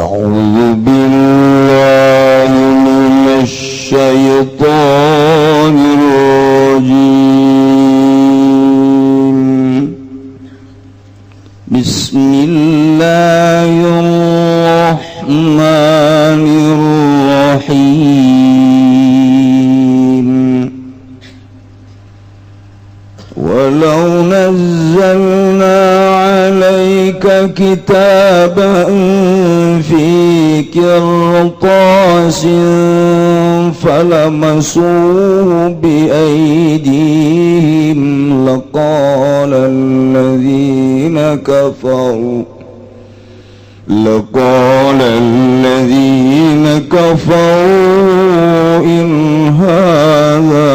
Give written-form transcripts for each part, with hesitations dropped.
أعوذ بالله من الشيطان الرجيم بسم الله الرحمن الرحيم ولو نزلنا عليك كتابا في قرطاس فلمسوه بأيديهم لقال الذين كفروا إن هذا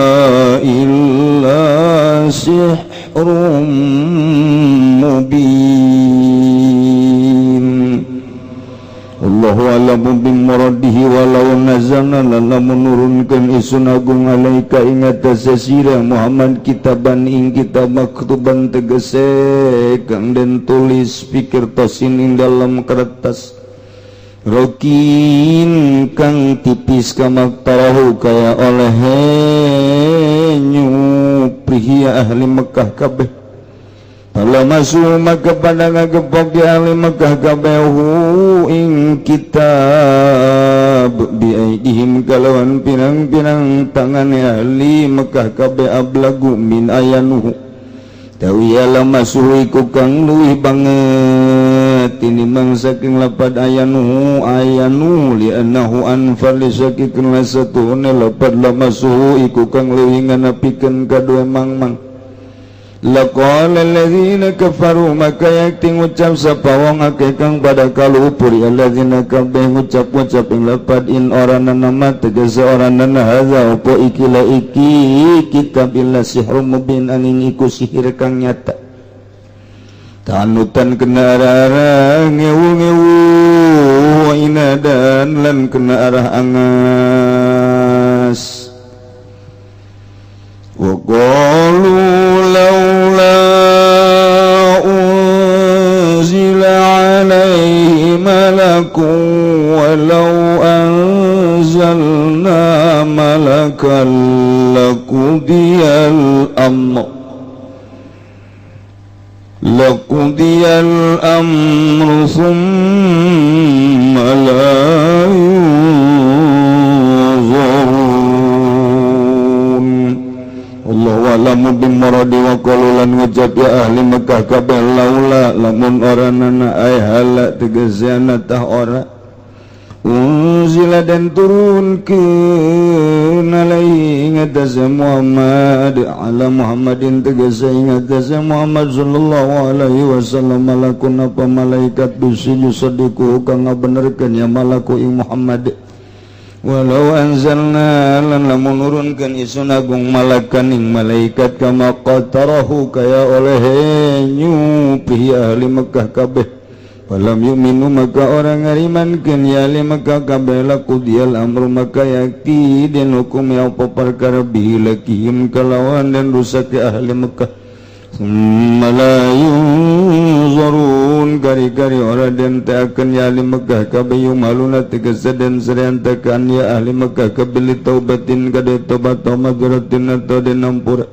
إلا سحر مبين Allahu a'lamu bimuradihi walau nazalna lamun nurunkeun isun agung alaika ing atase sira Muhammad kitaban ing kitab maktuban tegese kang den tulis pikir tosin ing dalam kertas rokin kang tipis kama tarahu kaya oleh nyuprihi ahli Mekah kabeh Pala masuk maka pada ngagepok di ahli Mekah kabehu ing kitab biaidihim kalawan pirang-pirang tangan ahli Mekah kabeh ablagu min ayanuhu tawi ala masuk iku kang luwih banget tinimang saking lapad ayanu li annahu anfal saking lasatune lapad la masuk iku kang luwih nganapikeun kadue mangmang Laqala alladzina kafaru maka yakti ngucap sapa wong akeh kang pada kalupur alladzina kabeh ngucap-ngucap ing lapad in orana nama tegese orana hadza apa iki la iki kitab illa sihrun mubin angin iku sihir kang nyata tanutan kena arah ngewu-ngewu inadan lan kena arah angas wa qalu laula unzila alaihi malakun walau anzalna malakan laqudiyal amru thumma la Allahu a'lamu bimuradi wa qalulan ngucap ya ahli Mekah kabeh laula lamun oranana ay halak tegese ana tah ora unzila dan turunkeun alaihi ngatasa Muhammad ala Muhammadin tegese ngatasa Muhammad sallallahu alaihi wasallam malakun apa malaikat bisi sadiku kang ngabenerkeun ya malaku ing Muhammad walau anzalna lan lamun nurunkeun isun agung malakan ing malaikat kama qatarahu kaya oleh nyupi ahli Mekah kabeh falam yu'minu maka orang ngarimankeun ya ahli Mekah kabeh laqudial amru maka yakti den hukum ya apa perkara bilakihim kalawan dan rusak ahli Mekah Malayun kari-kari orang dan ta'akan ya ahli Mekah kabayu maluna tegesa dan seriantakan ya ahli Mekah kabili taubatin kada taubat atau maghfiratin atau dan ampura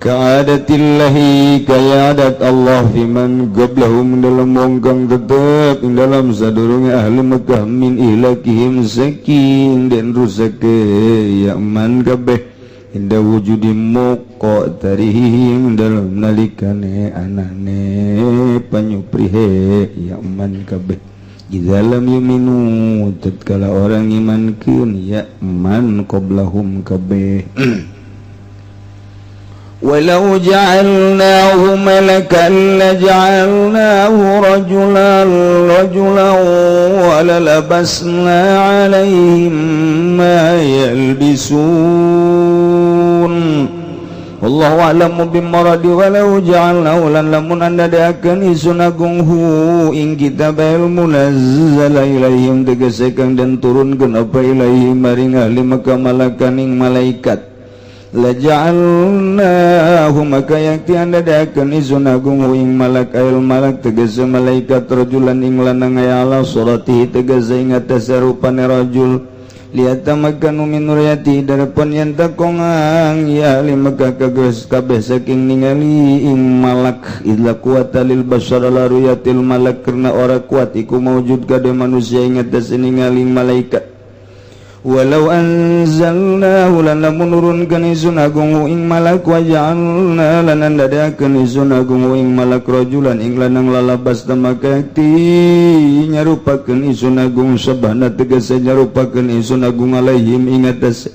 ka'adatillahi kaya adat Allah fiman qablahum dalam wongkang tetap dalam sadurungi ahli Mekah min ihlakihim saking dan rusak ya man kabeh inda wujudi moko tarihim dalam nalikane anane panyuprihe yaman kabeh idalam yuminu tatkala orang imankeun yaman qablahum kabeh walau ja'alnahu malakan laja'alnahu rajulan walalabasna alaihim ma yalbisun wallahu a'lamu bimuradi walau ja'alnahu lan lamun anda daakeun isun agung hu ing kitab munazzala ilaihim tegese kang den turunkeun apa ilaihim maring ahli Makkah malakan ing malaikat laja'alnahu maka yakti anda dadakan izun agung ing malak ail malak tegese malaikat rajulan ing lanang ala suratihi tegese ing atas rupane rajul liata magkanu min nuryati darapan yang takongang ya limaka kages kabeh saking ningali ing malak idla kuwata lil bashar la ruyatil malak karena ora kuat iku maujud kade manusia ing atas ningali malaikat walau anzalnahu lan lamun nurunkeun izun agung ing malak wa ja'alna lan dadakeun izun agung ing malak rajulan ing lanang lalabas tamaka yakti nyarupakeun izun agung sabana tegese nyarupakeun izun agung alaihim ing atas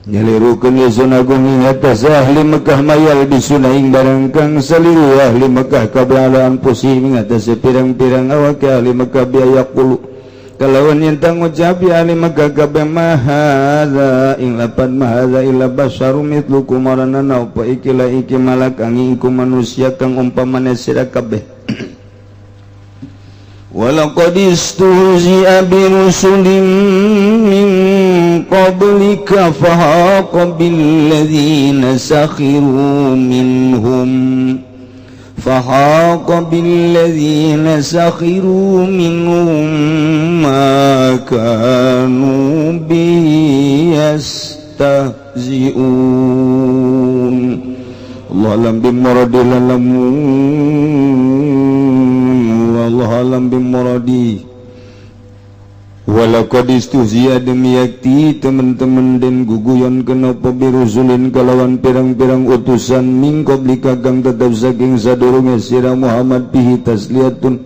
nyalirukeun izun agung ing atas ahli Mekah mayal bisuna ing barang kang saliru ahli Mekah kabelaan pusing ing atas pirang-pirang awak ahli Mekah biaya qulu kalawan yang tangucap ya ahli Mekah kabeh mahadza ing lapan mahadza illa basyarum mitlukum maranana apa ikilah iki malak angin iku manusia kang umpamane sira kabeh walaqad istuhzi'a bi rusulin min qablika fahaqa bil ladzina sakhiru minhum فحاق بالذين سخروا منهم ما كانوا به يستهزئون الله أعلم بمراد والله أعلم بمراد walaqad istuhziya demi yakti teman-teman dan guguyon kenapa birusulin kalawan pirang-pirang utusan min qablika kang tetap saking sadurunge sira Muhammad bihi tasliyatun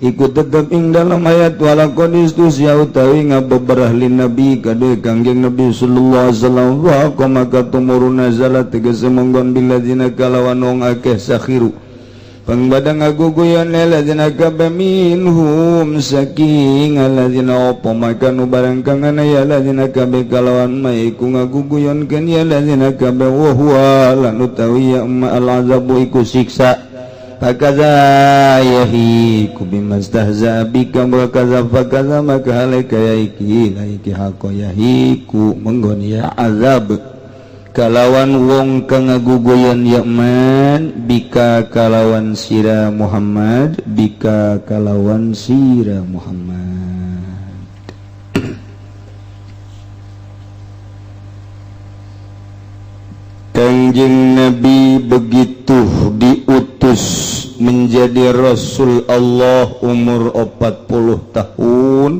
ikut tetap ing dalam ayat walaqad istuhziya utawi ngabeberah lin nabi kade kangjeng Nabi sallallahu alaihi wasallam wa maka tumurun nazalat tegese monggon biladzina kalawan wong akeh sakhiru pangbadang aguguyan ladzina kabeh minhum saking alladzina apa makanu barang kang ana ya ladzina kabeh kalawan maiku ngaguguyon-keun ya ladzina kabeh wa huwa lan utawi ya al azabu iku siksa fakaza yahiku bimastahza bika wa kaza fakaza maka halika yaiki laiki haqo yahiku menggon ya azab kalawan wong kang ngaguguyan yakman bika kalawan sira Muhammad bika kalawan sira Muhammad Kanjeng Nabi begitu diutus menjadi Rasul Allah umur 40 tahun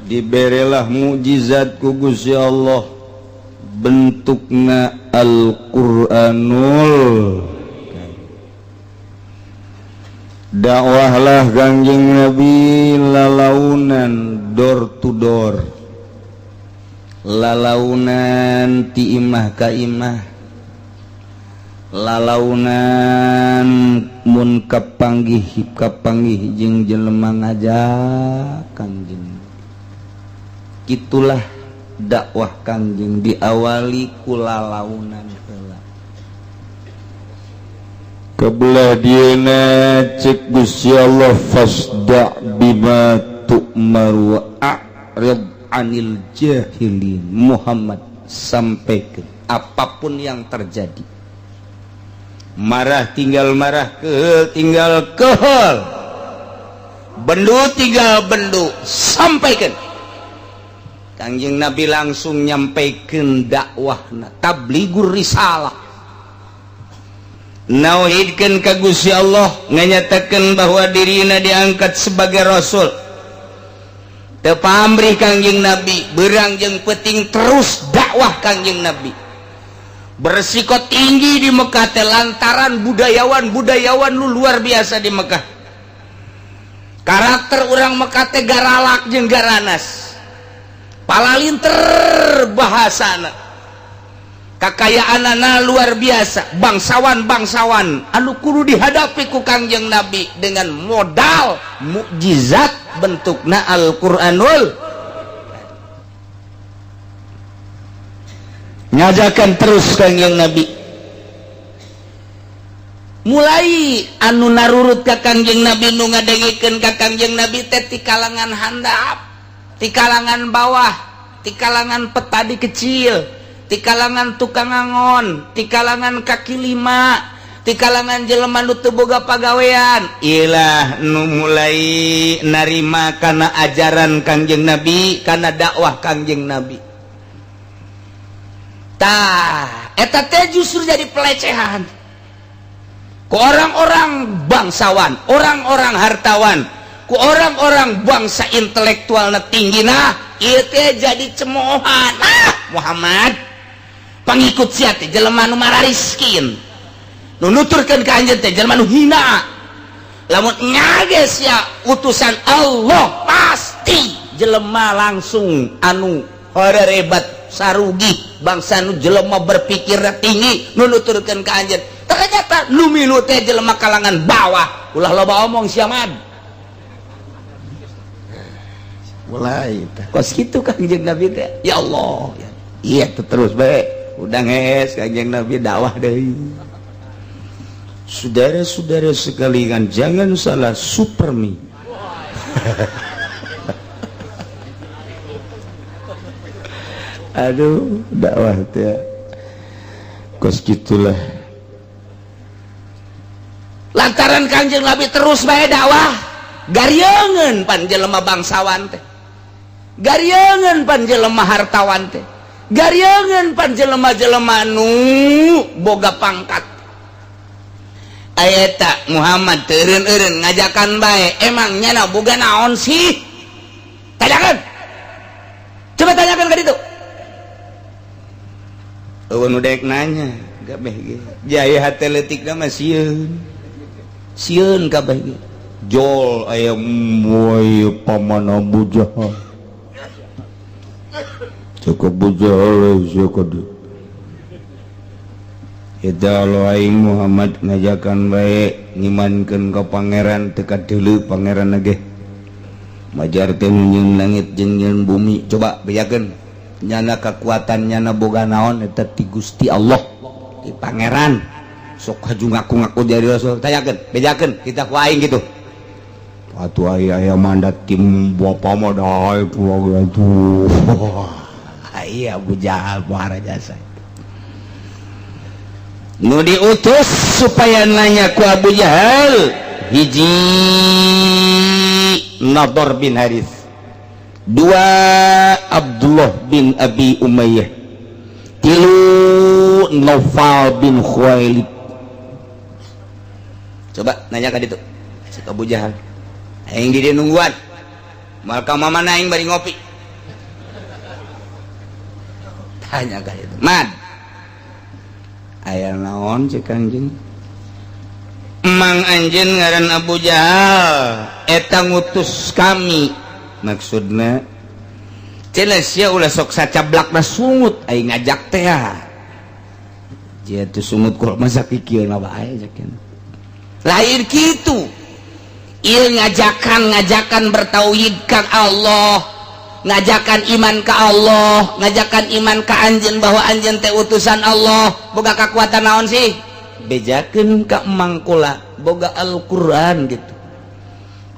diberilah mukjizat ku Gusti Allah bentukna Al-Quranul dakwahlah Kanjeng Nabi lalaunan door to door lalaunan ti imah ka imah lalaunan mun kapanggih jeung jelema ngajak Kanjeng itulah dakwah Kanjeng diawali kulalaunan heula kabelah dieuna cek Gusti Allah fasda bima tu'mar wa a'rid anil jahilin Muhammad sampaikan apapun yang terjadi marah tinggal marah tinggal kehel bendu tinggal bendu sampaikan Kanjeng Nabi langsung nyampaikan dakwahna tabligur risalah nauhidkeun ka Gusti Allah nganyatakeun bahwa dirina diangkat sebagai rasul teu pamrih Kanjeng Nabi beurang jeung peuting terus dakwah Kanjeng Nabi bersiko tinggi di Mekah teh lantaran budayawan lu luar biasa di Mekah karakter orang Mekah teh garalak jeung garanas palalinter bahasana kakayaanana luar biasa bangsawan anu kudu dihadapi ku Kanjeng Nabi dengan modal mukjizat bentukna Al-Quranul ngajakan terus Kanjeng Nabi mulai anu narurut ka Kanjeng Nabi nu ngadengikeun ka Kanjeng Nabi teh ti kalangan handap ti kalangan bawah ti kalangan petani kecil ti kalangan tukang ngangon, ti kalangan kaki lima, ti kalangan jelema nu teu boga pagawean. Ilah nu mulai narima kana ajaran Kangjeng Nabi, kana dakwah Kangjeng Nabi. Tah, eta teh justru jadi pelecehan ku orang-orang bangsawan, orang-orang hartawan, ku orang-orang bangsa intelektual na tinggi. Nah, ieu teh jadi cemoohan. Muhammad pangikut sia teh jelema nu marariskin, nu nuturkeun ka anjeun teh jelema nu hina. Lamun nyages ya utusan Allah, pasti jelema langsung anu harerebat sarugi, bangsa nu jelema berpikir tinggi nu nuturkeun ka anjeun. Ternyata nu milu teh jelema kalangan bawah, ulah loba omong sia mad. Mulai kos kitu Kangjeng Nabi teh. Ya Allah, iya terus bae. Udah ngees Kangjeng Nabi dakwah deui. Saudara-saudara sekalian, jangan salah supermi. Aduh, dakwah teh kos gitulah. Lantaran Kangjeng Nabi terus bae dakwah, garieungeun pan jelema bangsawan teh, garieungeun pan jelema hartawan teh, garieungeun pan jelema-jelema nu boga pangkat. Aya eta Muhammad teu eureun-eureun ngajakan bae, emang nyana boga naon sih? Tanyakeun. Coba tanyakeun ka ditu. Eueun udek nanya, kabeh ge. Jaya hate leutikna mah sieun kabeh ge. Jol aya moy paman Abu Jahal. Cukup Abu Jahal cukup. Eta lo aing Muhammad ngajakan bae ngimankeun ka pangeran teu kadeuleu pangeran ge. Majar teh nyeun langit jeung nyeun bumi. Coba bejakeun nyana kekuatan nyana boga naon eta ti Gusti Allah, ti pangeran. Sok haju ngaku-ngaku jadi rasul. Tanyakeun, bejakeun kita ku aing gitu. Atuh aya mandat tim bapa mah dae pulang atuh. Aya Abu Jahal muara jasa. Nu diutus supaya nanya ku Abu Jahal, hiji Nadhr bin Harith, dua Abdullah bin Abi Umayyah, tilu Naufal bin Khuwailid. Coba nanya ka ditu si Abu Jahal, aing di dieu nungguan moal ka mamana aing bari ngopi. Tanya ka ditu, Mad aya naon cek Kangjeng? Emang anjeun ngaran Abu Jahal eta ngutus kami, maksudna cenah sia ulah sok sacablakna sungut aing ngajak teh. Dia tuh sungut kul masa kikieuna bae cekeun. Lain kitu. Ieu ngajakan bertauhid ka Allah, ngajakan iman ka Allah, ngajakan iman ka anjeun bahwa anjeun teh utusan Allah. Boga kakuatan naon sih? Bejakeun ka mangkula boga Al-Qur'an gitu.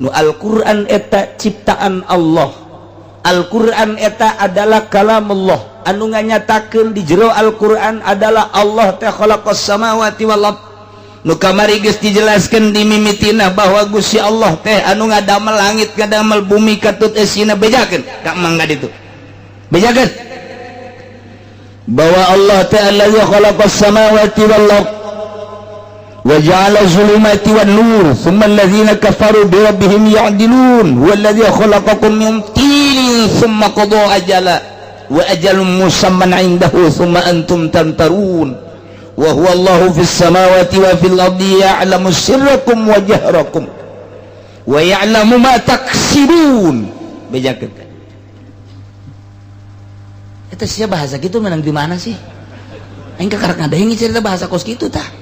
Nu Al-Qur'an eta ciptaan Allah. Al-Qur'an eta adalah kalamullah. Anu nganyatakeun di jero Al-Qur'an adalah Allah teh khalaqas samawati wal ardh. Nu kamari geus dijelaskeun di mimitina bahwa Gusti Allah teh anu ngadamel langit ngadamel bumi katut eusina. Bejakeun ka mangga ditu. Bejakeun bahwa Allah teh allazi khalaqas samawati wal ardh wa ja'ala zulumati wan nur thumma alladhina kafaru bi rabbihim ya'dilun huwa alladhi khalaqakum min tinin thumma qada ajala wa ajalun musamman 'indahu thumma antum tamtarun wa huwa Allahu fis samawati wa fil ardi ya'lamu sirrakum wa jahrakum wa ya'lamu ma taksibun. Bejakeun eta sia bahasa kitu menang di mana sih? Aing kakarek ngadaeng cerita bahasa kos kitu tah.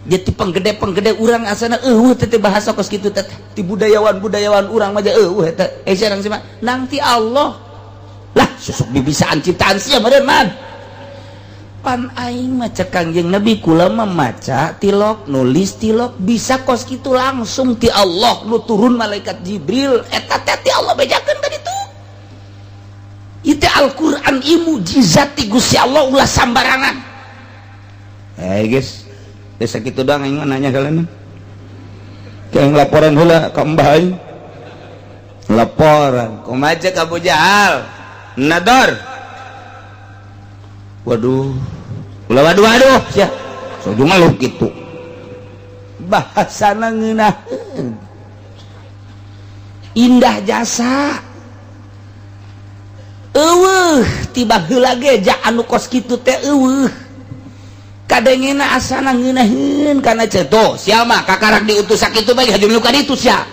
Jadi penggede urang asana teh bahasa kos kitu teh. Ti budayawan urang mah eta sareng sih mah nang ti Allah. Lah susuk bibisaan ciptaan sia meureun man. Pan aing maca Kangjeng Nabi kula mah maca tilok nulis tilok bisa kos kitu langsung ti Allah nu turun malaikat Jibril eta teh ti Allah bejakeun ka ditu. itu Al-Quran mujizat ti Gusti Allah ulah sambarangan. Guys, desa kitu doang aing nanya kalian. Kayak laporan heula ka Mbah aing. Laporan, kumaha cek Abu Jahal? Nador. Waduh. Ulah waduh sia. Soju maluh kitu. Bahasana ngeunaheun. Indah jasa. Tiba heula ge ja anu kos kitu teh kadengena asana ngeunaheun kana ceto sia mah kakarak diutus sakitu bae hajum luka ditu sia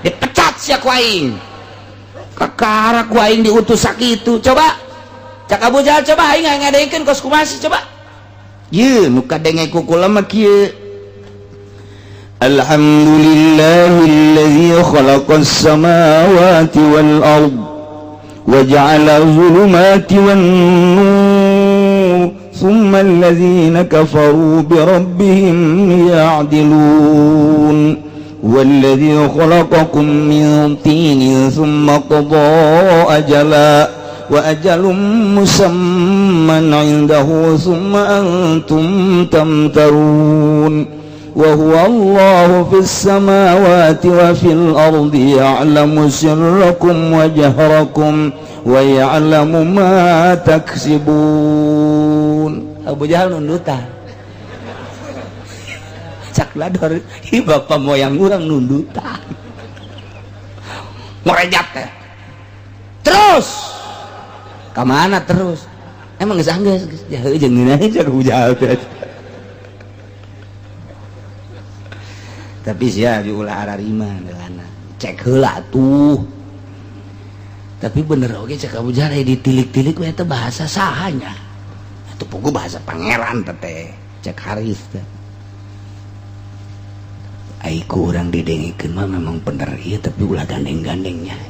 dipecat sia ku aing kakarak ku aing diutus sakitu coba cak Abu Jahal coba aing ngadeikeun kos kumasi coba ye nu kadenge ku kula mah kieu alhamdulillahilladzi khalaqas samawati wal ard وجعل الظلمات والنور ثم الذين كفروا بربهم يعدلون والذي خلقكم من طين ثم قضى أجلا وأجل مسمى عنده ثم أنتم تمترون وهو الله في السماوات وفي الأرض يعلم سركم وجهركم ويعلم ما تكسبون. Abu Jahal nundutan cak lador hi bapak moyang urang nundutan ngorejat teh terus kamana terus emang geus anggeus jaheu jeung ngeunaheun cak Abu Jahal teh. Tapi sia diulah ararima delana cek heula tuh tapi bener oge cek Abu Jahal ditilik-tilik we teh bahasa sahanya atuh puguh bahasa pangeran teh cek Haris teh ai ku urang didengikeun mah memang bener ieu tapi ulah gandeng-gandengnya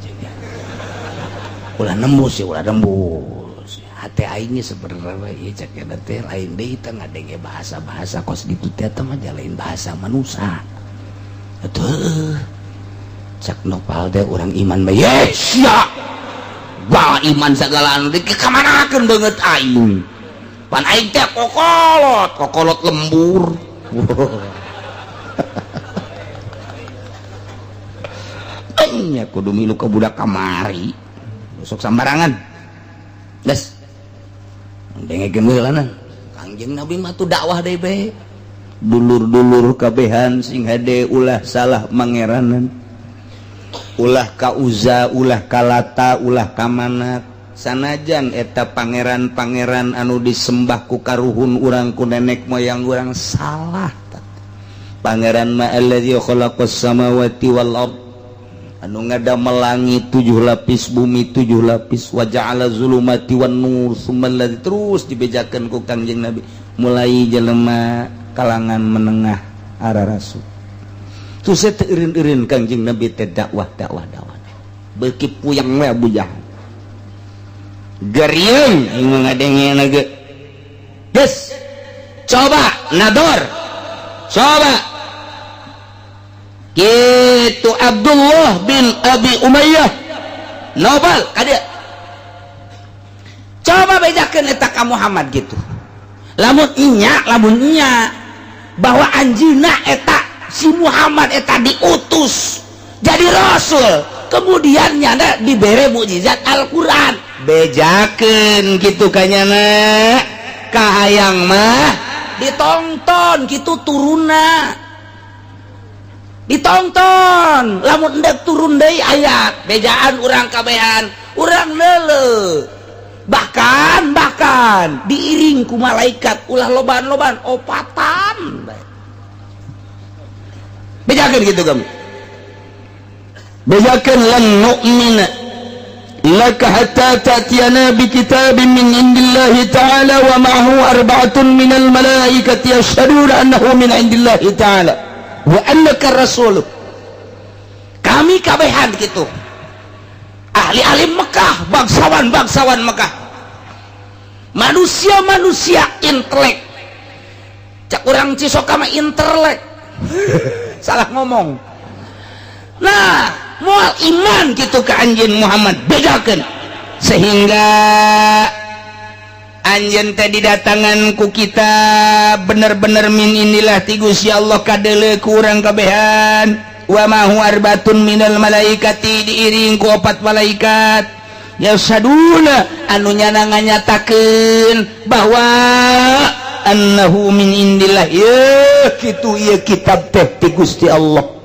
ulah nembus ya ulah nembus hate aingnya sebenarnya ieu cek eta teh lain deui teh ngadenge bahasa-bahasa kos ditu teh mah lain bahasa manusia. Aduh, cak nopal deh orang iman mah yes ya, bah iman segala anu dek kamanakeun banget aing, pan aing teh kokolot lembur, aingnya kudu milu ke budak kamari, sok sambarangan, des, dengekeun heulanan, Kangjeng Nabi mah tuh dakwah deui bae. Dulur-dulur kabehan sing hade ulah salah mangeranan ulah ka Uza ulah ka Lata ulah ka Manat sanajan eta pangeran-pangeran anu disembah ku karuhun urang ku nenek moyang urang salah pangeran ma alladzi khalaqas samawati wal ard anu ngadamel langit 7 lapis bumi 7 lapis wa ja'ala zulumati wan nur summal ladzi terus dibejakeun ku Kangjeng Nabi mulai jelema kalangan menengah arah rasul tu saya teureun-eureun Kangjeng Nabi teh dakwah beuki puyang we Abu Jahal garieun aing ngadengena ge geus coba nador coba kitu Abdullah bin Abi Umayyah nobal kada coba bejakeun eta ka Muhammad gitu lamun nya bahwa anjina eta si Muhammad eta diutus jadi rasul kemudian nyana dibere mukjizat Al-Quran bejakeun gitu kanyana ka hayang mah ditonton gitu turuna ditonton lamun endek turun deui ayat bejaan urang kabehan urang leuleuh bahkan diiring ku malaikat ulah loban-loban opatan bejakeun gitu kami bejakeun lan nu'mina laka hatta ta'tiyana bi kitabin min indillahi ta'ala wa ma'ahu arba'atun minal malaikati yashhaduna annahu min indillahi ta'ala wa annaka rasul kami kabehan gitu ahli-ahli Mekah bangsawan Mekah manusia intelek cak urang Cisoka mah intelek salah ngomong nah moal iman gitu ke anjeun Muhammad bedakeun sehingga anjeun teh didatanganku kita bener-bener min inilah ti Gusti Allah kadele ku urang kabehan wa ma huwa arbatun minal malaikati diiring ku 4 malaikat yasaduna anu nyana nganyatakeun bahwa annahu min indillah ya kitu ieu kitab teh ti Gusti Allah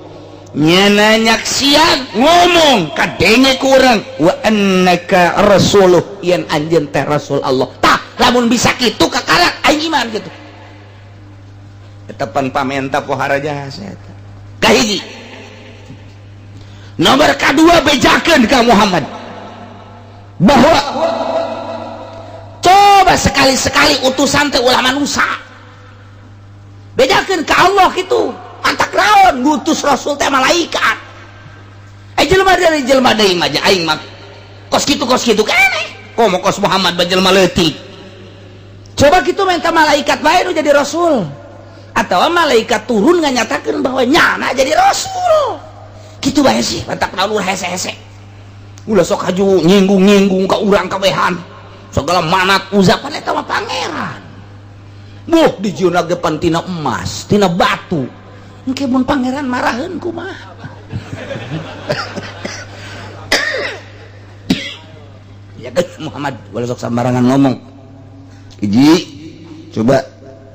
nyana nyaksian ngomong kadenge ku urang wa annaka rasuluh yen anjeun teh rasul Allah tah lamun bisa kitu kakarak aing iman kitu tetepan pamenta pohara jasa eta kahiji nomor kedua bejakeun ka Muhammad bahwa coba sekali-sekali utusan teh ulah manusia bejakeun ka Allah kitu antak naon ngutus rasul teh malaikat jelema dari jelema deui mah aing mah kos kitu keneh komo kos Muhammad bajelema leutik coba kitu minta malaikat bae nu jadi rasul atau malaikat turun nganyatakeun bahwa nyana jadi rasul kitu bae sih mantap naon hese-hese ulah sok haju nyinggung-nyinggung ka urang kabehan segala manat uzapan eta mah pangeran buh dijieun gepan tina emas tina batu engke mun pangeran maraheun kumaha ya kan Muhammad ulah sok sambarangan ngomong hiji coba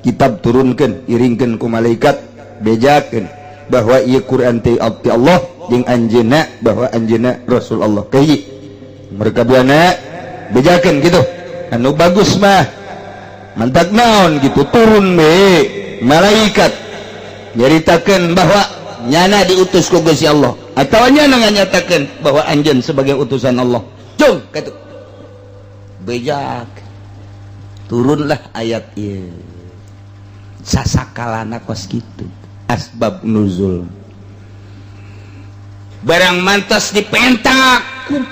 kitab turunkeun iringkeun ku malaikat bejakeun bahwa ieu Quran teh abdi Allah jeung anjeunna bahwa anjeunna rasul Allah kahiji mereka biana bejakeun gitu anu bagus mah mantak naon gitu turun be malaikat nyaritakeun bahwa nyana diutus ku Gusti Allah atawa nyana nganyatakeun bahwa anjeun sebagai utusan Allah cung kitu bejak turunlah ayat ieu sasakalana kos kitu asbab nuzul barang mantas dipentak ku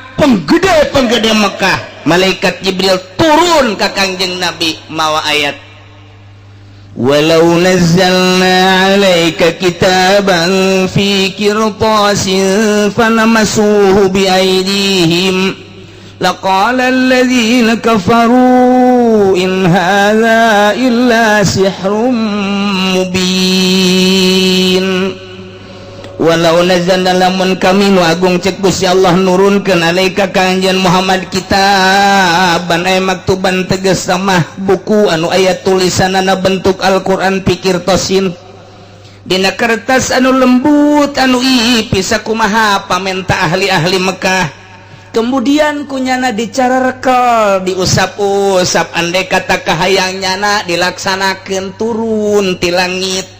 penggede Mekah malaikat Jibril turun ka Kangjeng Nabi mawa ayat walau nazzalna 'alaika kitaban fi qirtasin fanamasuhu bi aydihim laqala alladhina kafaru in hadza illa sihrun mubin walau nazzalna lamun kami nu agung cek Gusti Allah nurunkeun alaika ka anjeun Muhammad kitaban ay maktuban tegas mah buku anu aya tulisanana bentuk Al-Qur'an pikir tosin dina kertas anu lembut anu ipis sakumaha pamenta ahli-ahli Mekah kemudian kunyana dicarerekel diusap-usap andai kata kahayang nyana dilaksanakeun turun ti langit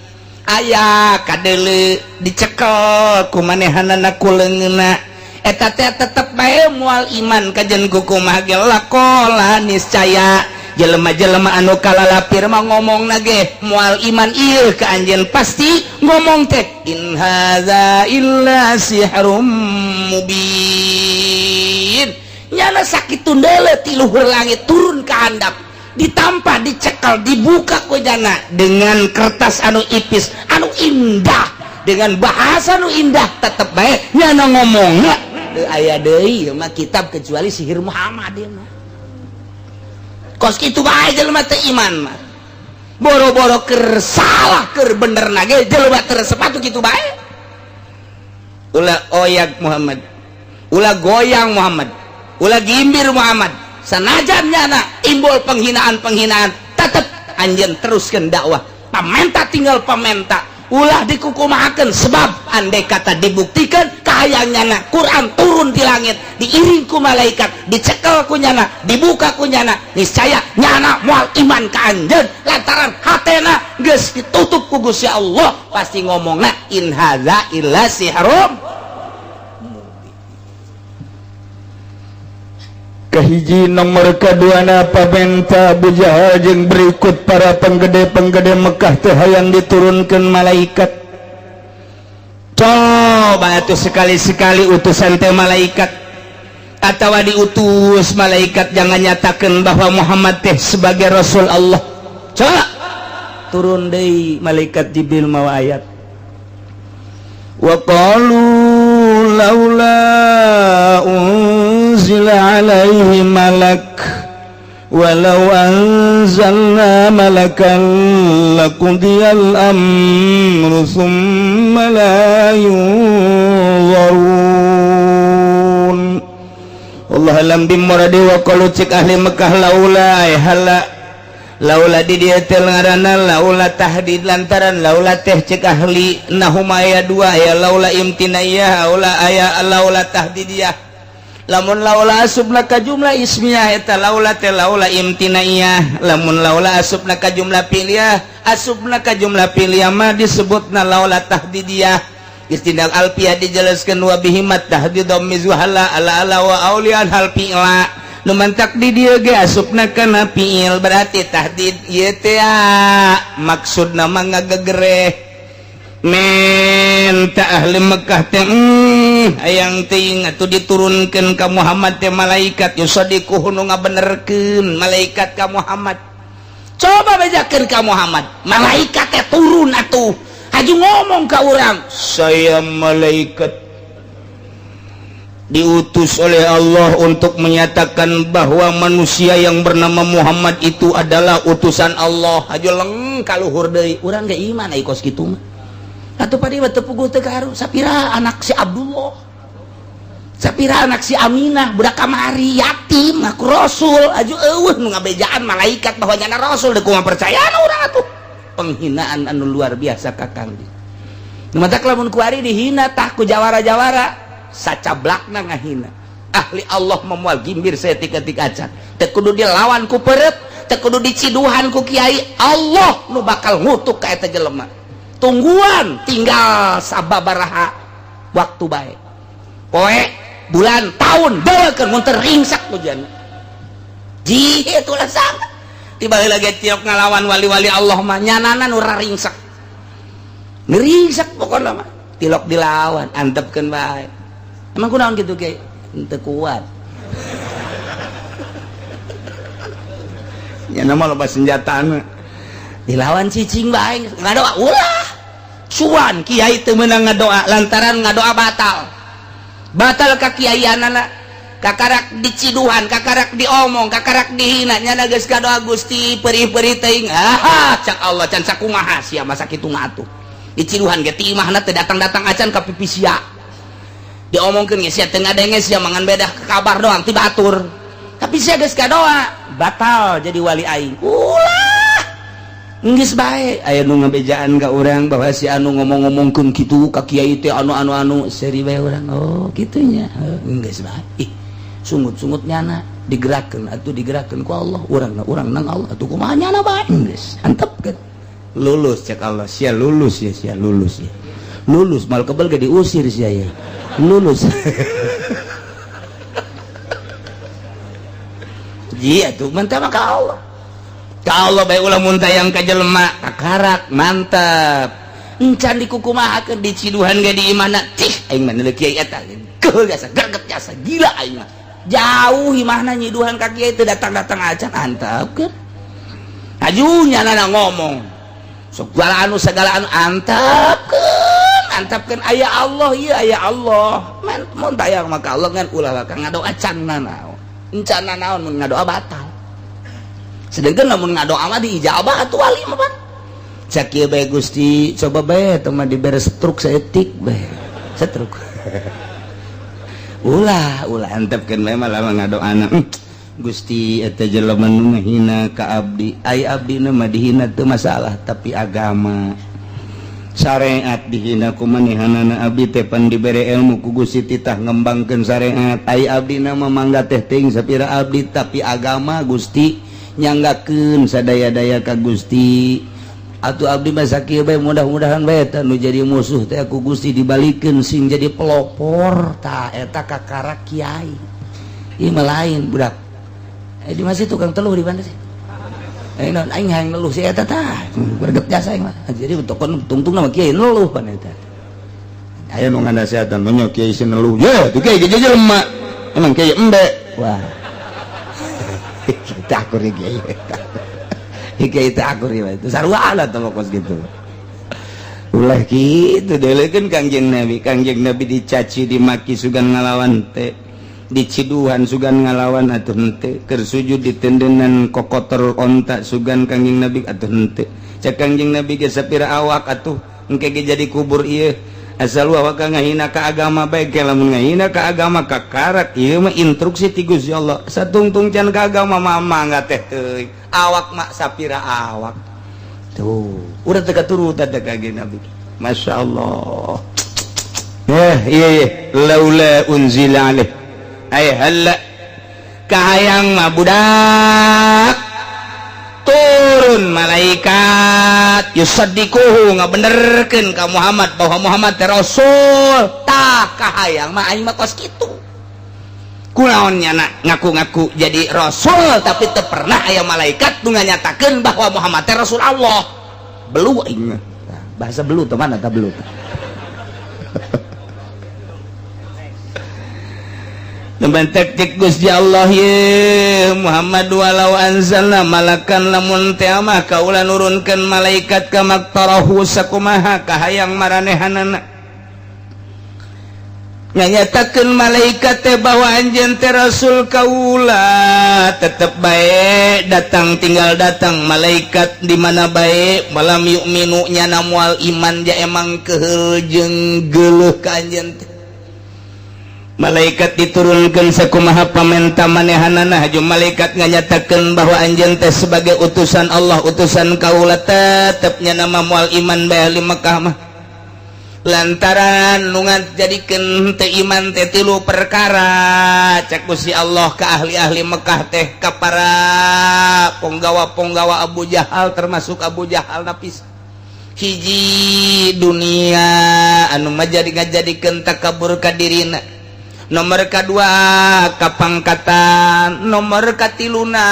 aya kadele dicekel kumanehanana kuleungeuna eta teh tetep bae moal iman kajen kukumaha ge lakola niscaya jelema-jelema anu kalalapir mah ngomongna ge moal iman ieu ka anjeun pasti ngomong teh in hadza illa sihrum mubin nyana sakitu deuleu ti luhur langit turun ka handap ditampa dicekel dibuka kujana dengan kertas anu ipis anu indah dengan bahasa anu indah tetep bae nyana ngomongna teu aya deui mah kitab kecuali sihir Muhammad ieu mah kos kitu bae jelema teu iman mah boro-boro keur salah keur benerna ge jelema teu sepatu kitu bae ulah oyak Muhammad ulah goyang Muhammad ulah gimbir Muhammad sanajan nyana imbul penghinaan tetep anjeun teruskeun dakwah pamenta tinggal pamenta ulah dikukumahakeun sebab andai kata dibuktikan kahayang nyana Quran turun di langit diiring ku malaikat dicekel ku nyana dibuka ku nyana niscaya nyana moal iman ka anjeun lantaran hatena geus ditutup ku Gusti Allah pasti ngomongna in hadza illa sihrum kahiji nomor kaduana pamenta Abu Jahal jeung berikut para penggede-penggede Mekah teh hayang diturunkeun malaikat coba atuh sekali-sekali utusan teh malaikat atawa diutus malaikat jangan nyatakeun bahwa Muhammad teh sebagai rasul Allah coba turun deui malaikat Jibril mawa ayat wa qalu laula unzila alaihi malak walau anzalna malakan laqudiyal amru thumma la yunzarun. Allah alam bimuradi wa qalu cik ahli Mekah laula hala laula di dia tel ngaranna laula tahdid lantaran laula teh cik ahli nahuma aya dua aya laula imtinayah laula tahdidiyah. Lamun laula asubna ka jumlah ismiyah eta laula teh laula imtinayah. Lamun laula asubna ka jumlah piliyah asubna ka jumlah piliyah mah disebutna laula tahdidiyah. Istindak alpiyah dijelaskan wa bihimat tahdidum mizwahala ala ala wa aulian hal fi'la nu mantak di dieu ge asupna kana fi'il berarti tahdid ieu teh maksudna mah ngagegereh men ta ahli Mekah teh hayang teuing atuh diturunkeun ka Muhammad teh malaikat yusadiquhu nu ngabenerkeun malaikat ka Muhammad. Coba bejakeun ka Muhammad malaikat teh turun atuh aju ngomong ke orang saya malaikat diutus oleh Allah untuk menyatakan bahwa manusia yang bernama Muhammad itu adalah utusan Allah. Aju leng kaluhur deui urang ge iman ai kos kitu mah atuh padi teu puguh teu kaharu sapira anak si Abdullah sapira anak si Aminah budak kamari yatim ngaku rasul aju eueuh nu ngabejaan malaikat bahwa nyana rasul deuk kumaha percayaan urang atuh. Penghinaan anu luar biasa kakang mata lamun kuari dihina tah ku jawara-jawara sacablakna ngahina ahli Allah memual gimbir saya tika-tika acan teu kudu dilawan ku peureut teu kudu diciduhan ku kiai Allah nu bakal ngutuk ka eta jelema tungguan tinggal sababaraha waktu bae poe bulan tahun baekeun mun teu ringsak tujuan jihe tuh sang tiba lagi tiap ngalawan wali-wali Allah mah nyanana nu raringsak ngeringsek pokokna mah tilok dilawan antepkeun bae emang kunaon kitu ge teu kuat nya nama loba senjatana dilawan cicing bae ngadoa ulah cuan kiai teu meunang ngadoa lantaran ngadoa batal ka kiaianana kakarak diciduhan kakarak diomong kakarak dihina nyana geus kadoa Gusti perih-perih teuing cak Allah can sakumaha sia masa kitu mah atuh diciduhan ge ti imahna teu datang-datang acan ka pipi sia diomongkeun ge sia teu ngadenge sia mangan bedah kabar doang ti batur tapi sia geus kadoa batal jadi wali aing ulah geus bae aya nu ngabejaan ka urang bahwa si anu ngomong-ngomongkeun kitu ka kiai teh anu seri bae urang oh kitu nya geus bae sungut-sungut nyana digerakkan atau digerakkan ku Allah urang nang Allah atuh kumaha nyana bae geus antepkeun lulus cek Allah sia lulus ya lulus mal kebal ge diusir sia ya lulus ji atuh mantap ka Allah bae ulah mun tayang ka jelema kakarak mantap encan dikukumahakeun diciduhan ge di imana tih aing mah neuleuh kiai eta keul jasa greget jasa gila aing mah jauh imahna nyiduhan ka kiai teu datang-datang acan antepkeun ajunya nana ngomong segala anu antepkeun aya Allah ieu aya Allah mun tayang maka Allah ngan ulah ka ngadoa canna naon encana naon mun ngadoa batal sedangkan lamun ngadoa mah diijabah atuh wali mah pan cak ieu bae Gusti coba bae teu mah dibere stroke saeutik bae stroke ulah antepkeun bae mah lamun ngadoana Gusti eta jelema nu ngahina ka abdi ai abdina mah dihina teu masalah tapi agama syariat dihina ku manehanana abdi teh pan dibere ilmu ku Gusti titah ngembangkeun syariat ai abdina mah mangga teh teuing sapira abdi tapi agama Gusti nyanggakeun sadaya-daya ka Gusti atuh abdi mah sakieu bae mudah-mudahan bae eta nu jadi musuh teh ku Gusti dibalikeun sing jadi pelopor tah eta kakara kiai ieu mah lain budak di masih tukang teluh di mana sih non aing hayang neluh si eta tah berget jasa aing mah jadi tokon tungtung nama kiai neluh pan eta aya nu nganasehatan nya kiai si neluh ya tu kiai ge jelema emang kiai embe wah kita akur kiai kiai teh akur itu sarua ala teh kos gitu ulah kitu deuleukeun Kangjeng Nabi dicaci dimaki sugan ngalawan teh diciduhan sugan ngalawan atuh henteu keur sujud di tendenan kokotor onta sugan Kangjeng Nabi atuh henteu cak Kangjeng Nabi ge sapira awak atuh engke ge jadi kubur ieu asal awak ngahina ka agama bae ke lamun ngahina ka agama ka karat ieu mah instruksi ti Gusti Allah satungtung can ka agama mama teh teuing awak mah sapira awak tuh urang teu katurutan da Kangjeng Nabi masyaallah iya laula unzila alaih ay halla kahayang mah budak turun malaikat yusaddiquhu ngabenerkeun ka Muhammad bahwa Muhammad teh rasul tah kahayang mah aing mah kos kitu kunaon nya ngaku-ngaku jadi rasul tapi teu pernah aya malaikat nu nganyatakeun bahwa Muhammad teh rasul Allah belu aing mah bahasa belu teh mana tah belu Tempat cek Gusti Allah ye Muhammad walau anzalna malakan lamun teh mah kaula nurunkeun malaikat ka maktarahu sakumaha kahayang maranehanana nganyatakeun malaikat teh bahwa anjeun teh rasul kaula tetep bae datang tinggal datang malaikat di mana bae malam yu'minu nyana moal iman ja emang keheul jeung geuleuh ka anjeun teh malaikat diturunkan sakumaha pamenta manehanana haju malaikat nganyatakeun bahwa anjeun teh sebagai utusan Allah utusan kaula tetepnya nama moal iman bae di Mekah mah lantaran nu ngajadikeun teh iman teh tilu perkara cak Gusti Allah ka ahli-ahli Mekah teh ka para ponggawa-ponggawa Abu Jahal termasuk Abu Jahal napis hiji dunia anu majadi ngajadikeun takabur ka dirina nomor kedua kapangkatan nomor katiluna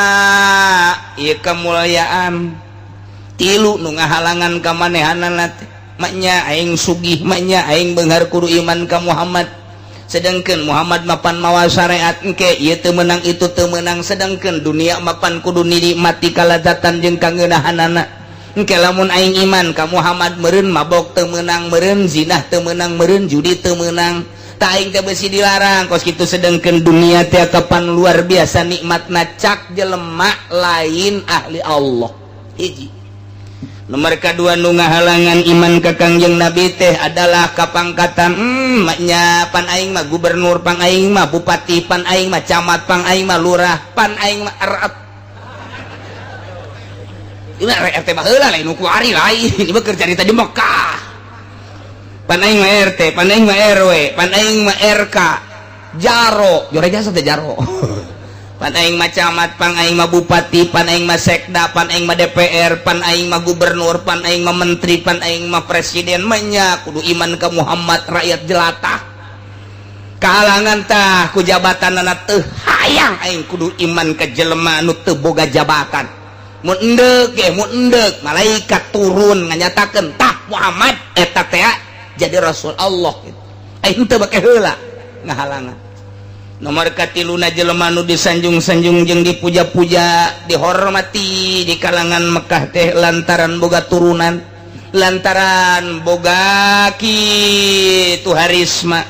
ieu kemuliaan tilu nu ngahalangan ka manehanana teh maknya aing sugih maknya aing beunghar kudu iman ka Muhammad sedangkeun Muhammad mapan mawa syariat engke ieu teu meunang itu teu meunang sedangkeun dunia mapan kudu nikmati kalazatan jeung kangeunahanana engke lamun aing iman ka Muhammad meureun mabok teu meunang meureun zinah teu meunang meureun judi teu meunang aing teh beusi dilarang kos kitu sedengkeun dunia teh kapan luar biasa nikmatna cak jelema lain ahli Allah hiji nomor kedua nu ngahalangan iman ka Kangjeng Nabi teh adalah kapangkatan maknya pan aing mah gubernur pan aing mah bupati pan aing mah camat pan aing mah lurah pan aing mah RT ini RT baheula lain nu kuari lain ini mah keur carita di Mekah pan aing mah RT, pan aing mah RW, pan aing mah RK, Jaro, jore jasa teh Jaro. Pan aing mah camat, pan aing mah bupati, pan aing mah sekda, pan aing mah DPR, pan aing mah gubernur, pan aing mah menteri, pan aing mah presiden manya kudu iman ka Muhammad rakyat jelata. Kahalangan tah ku jabatanana teu hayang aing kudu iman ka jelema anu teu boga jabatan. Mun endeg ge, mun endeg malaikat turun nganyatakeun tah Muhammad eta teh jadi rasul Allah gitu. Aing teu bake heula ngahalangan. Nomor katiluna jelema nu disanjung-sanjung jeung dipuja-puja, dihormati di kalangan Mekah teh lantaran boga turunan, lantaran boga kitu harisma.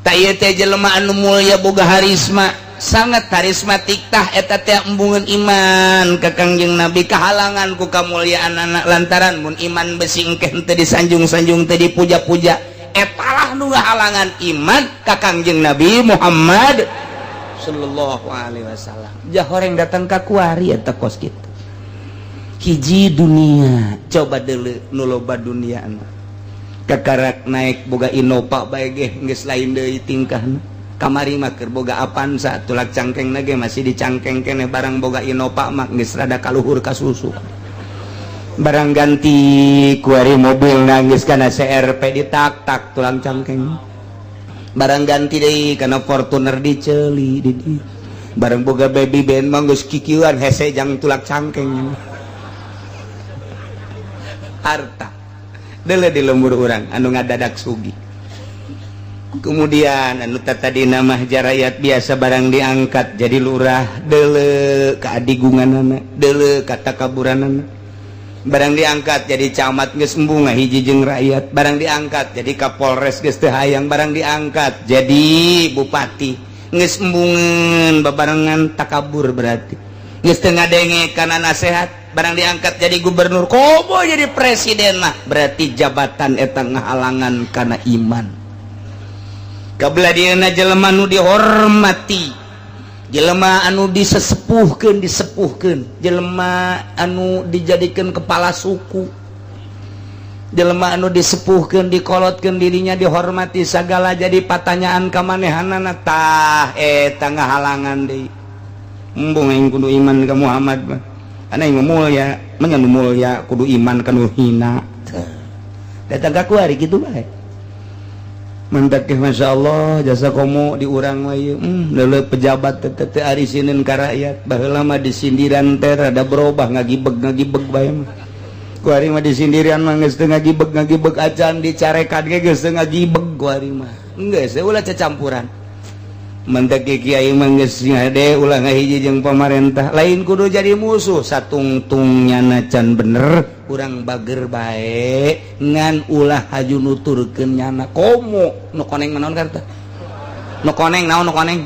Ta ieu teh jelema anu mulya boga harisma, sangat karismatik tah eta teh embungeun iman ka Kangjeng Nabi kahalangan ku kamuliaanna lantaran mun iman besi engke teu disanjung-sanjung teu dipuja-puja etalah nu ngahalangan iman ka Kangjeng Nabi Muhammad sallallahu alaihi wasallam jahoreng datang ka kuari eta kos kitu hiji dunia coba deuleu nu loba duniana kakarak naik boga Innova bae ge geus lain deui tingkahna kamari mah keur boga Avanza tulak cangkengna ge masih dicangkeng kene barang boga Innova mah geus rada kaluhur ka susu barang ganti kuari mobil geus kana CRP ditak-tak tulang cangkeng barang ganti deui kana Fortuner diceuli di barang boga baby band mah geus kikieuan hese jang tulak cangkeng harta deuleu di lembur urang anu ngadadak sugih kemudian anu tadi nama jarayat biasa barang diangkat jadi lurah deuleu ka adigunganana deuleu ka takaburanana barang diangkat jadi camat geus embung ngahiji jeung rakyat, barang diangkat jadi kapolres geus teu hayang, barang diangkat jadi bupati geus embungeun babarengan takabur, berarti geus teu ngadenge kana nasehat, barang diangkat jadi gubernur kobo jadi presiden mah berarti jabatan eta ngahalangan kana iman. Kabladieuna jelema nu dihormati, jelema anu disesepuhkeun, jelema anu dijadikan kepala suku, jelema anu disepuhkeun, dikolotkeun dirinya, dihormati sagala jadi pertanyaan ka manehanana tah eta ngahalangan deui. Embung aing kudu iman ka Muhammad mah. Ana aing mulya, mun anu mulya kudu iman ka nu hina. Datang ka kuari kitu bae. Mentak Masya Allah jasa komo di urang mah ieu leuleuh pejabat teh ari sinin ka rakyat, baheula mah disindiran teh rada berubah ngagibeg bae mah. Ku ari mah disindiran mah geus teu ngagibeg acan dicarekan ge geus teu ngagibeg ku ari mah. Geus ulah cacampuran. Mentak kiai mah geus ngade ulah ngahiji jeung pamarentah, lain kudu jadi musuh, satungtungnya can bener urang bager bae ngan ulah haju nuturkeun nyana komo nu koneng naon karta nu koneng naon nu koneng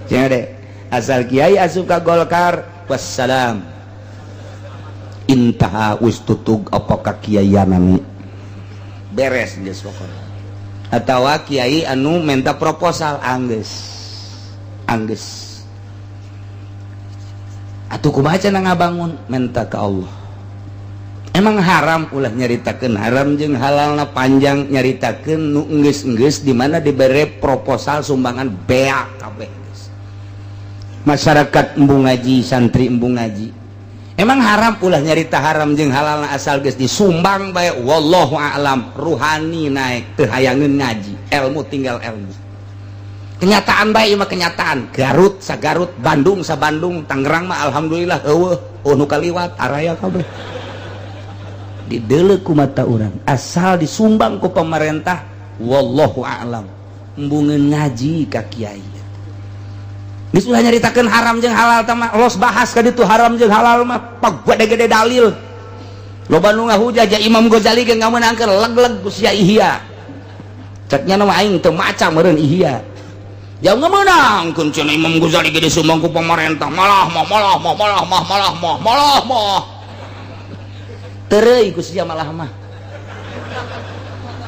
cenah de asal kiai asup ka Golkar wassalam intaha wis tutug apa kakiaianana beres geus pokona, atawa kiai anu menta proposal anggeus atuh kumaha cenah ngabangun menta ka Allah. Emang haram ulah nyaritakeun haram jeung halalna panjang nyaritakeun nu enggeus-enggeus di mana dibere proposal sumbangan bea kabeh geus. Masyarakat embung ngaji, santri embung ngaji. Emang haram ulah nyarita haram jeung halalna asal geus disumbang bae wallahu a'lam, ruhani naik teu hayangeun ngaji, ilmu tinggal ilmu. Kenyataan bae ieu mah kenyataan. Garut sagarut, Bandung sabandung, Tangerang mah alhamdulillah heueuh, nu kaliwat araya kabeh. Dideuleuh ku mata urang asal disumbang ku pemerintah wallahu a'lam, embungeun ngaji ka kiai. Geus ulah nyaritakeun haram jeung halal teh mah los bahas ka ditu haram jeung halal mah pagede-gede dalil. Loba nu ngahujah Imam Ghazali ge ngameunangkeun leg-leg ku sia Ihya. Ceknya nama aing teu maca meureun Ihya. Jauh ngameunangkeun cenah Imam Ghazali ge disumbang ku pemerintah malah terei ku sia malah mah.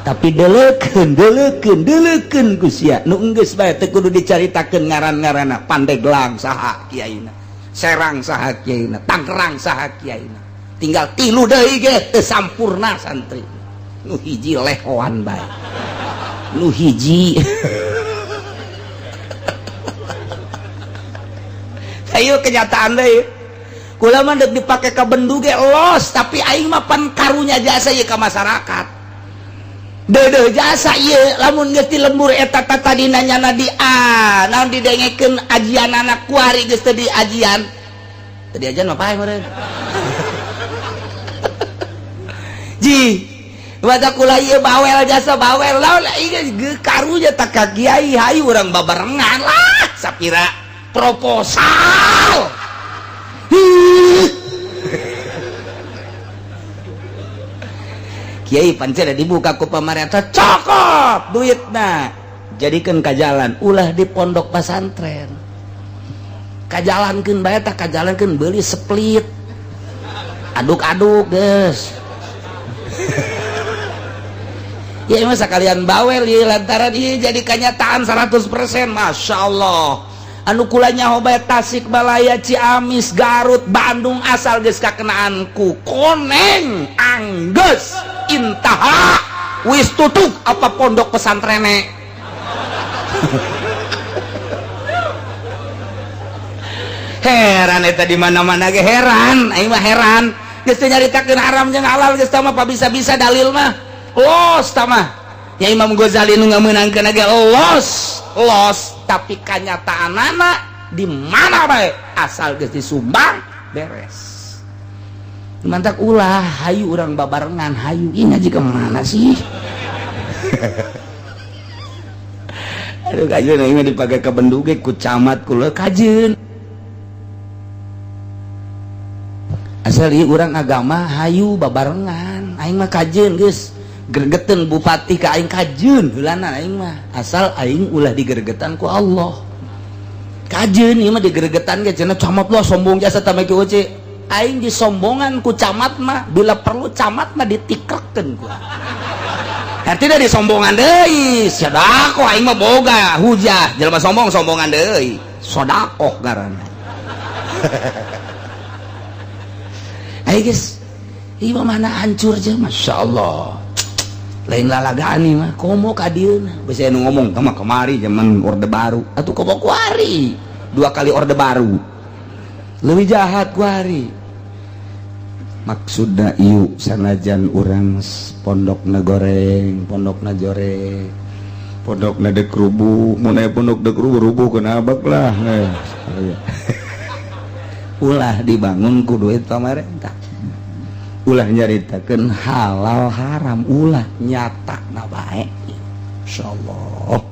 Tapi deleukeun ku sia nu enggeus bae teu kudu dicaritakeun ngaran-ngaranna, Pandeglang saha kiaina, Serang saha kiaina, Tangerang saha kiaina. Tinggal 3 deui ge teu sampurna santri. Nu hiji lehoan bae. Nu hiji ayo kenyataan deui. Kula mah deuk dipake ka bendu ge los, tapi aing mah pan karunya jasa ieu ka masyarakat. Deudeuh jasa ieu lamun geus ti lembur eta tadina nyana di naon didengekeun ajian anak kuari geus teu di ajian. Teu di ajian mah pae meureun. Ji, baca kula ieu bawel jasa bawel lawan ieu karunya tak ka kiai hayu urang babarengan lah sapira proposal. Kiai pancen dibuka ku pamarentah cokop duitna jadikeun ka jalan ulah di pondok pesantren kajalankeun bae tah kajalankeun beuli split aduk-aduk geus. Ya mah sakalian bawel ieu lantaran ieu jadi kenyataan 100%. Masya Allah anu kulanya hoba Tasik Malaya, Ciamis, Garut, Bandung asal geus kakenaanku koneng anggeus intaha wis tutug apa pondok pesantrene. Heran eta di mana-mana ge heran, aing mah heran. Geus teu nyaritakeun haram jeung halal geus tah mah bisa dalil mah. Los tah mah. Ya Imam Ghazali nu ngameunangkeun ge los, tapi kanyataanana di mana bae asal geus disumbang beres. Mantak ulah hayu urang babarengan hayu ieu ngaji ke mana sih? Aduh kajeun ieu dipake ka bendu ge ku camat kula kajeun. asal ieu urang agama hayu babarengan aing mah kajeun geus gregetan bupati ka aing kajeun heulana aing mah asal aing ulah digeregetan ku Allah kajeun ieu mah digeregetan ge cenah camat lo sombong jasa tamai ki oce aing disombongan ku camat mah bila perlu camat mah ditikrekeun ku artinya disombongan deui sodaqoh aing mah boga hujah jelema sombongan deui sodaqoh ngaranna ayo guys ieu mana hancur aja Masya Allah lain lalagaan nih mah komo ka dieuna bisa nu ngomong sama kemari zaman orde baru atuh komo kuari 2 kali orde baru lebih jahat kuari maksudna ieu sanajan urang pondokna goreng pondokna jorek pondokna dek rubuh mun aya pondok dek rubuh keuna abak lah ulah dibangun ku duit pamarentah ulah nyaritakeun halal haram ulah nyatakna bae insyaallah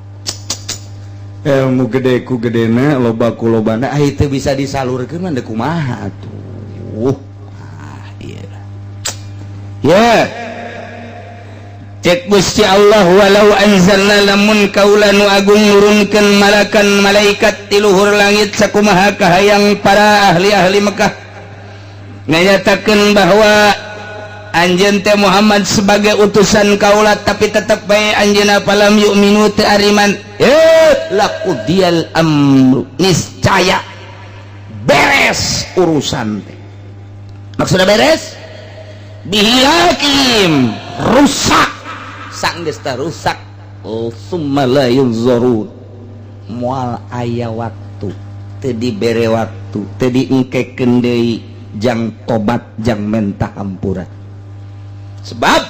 ilmu gede ku gedena loba ku lobana ieu teh bisa disalurkeun mah deuk kumaha atuh ya cek Gusti Allah walau anzalna lamun kaula nu agung nurunkeun malakan malaikat ti luhur langit sakumaha kahayang para ahli-ahli Mekah nganyatakeun bahwa anjeun teh Muhammad sebagai utusan kaula tapi tetep bae anjeunna falam yu'minu teu ariman laqudial amru niscaya beres urusan teh maksudna beres bihilakim rusak sanggeus teh rusak summa la yunzarun moal aya waktu teu dibere waktu teu diengkekeun deui jang tobat jang mentah hampura sebab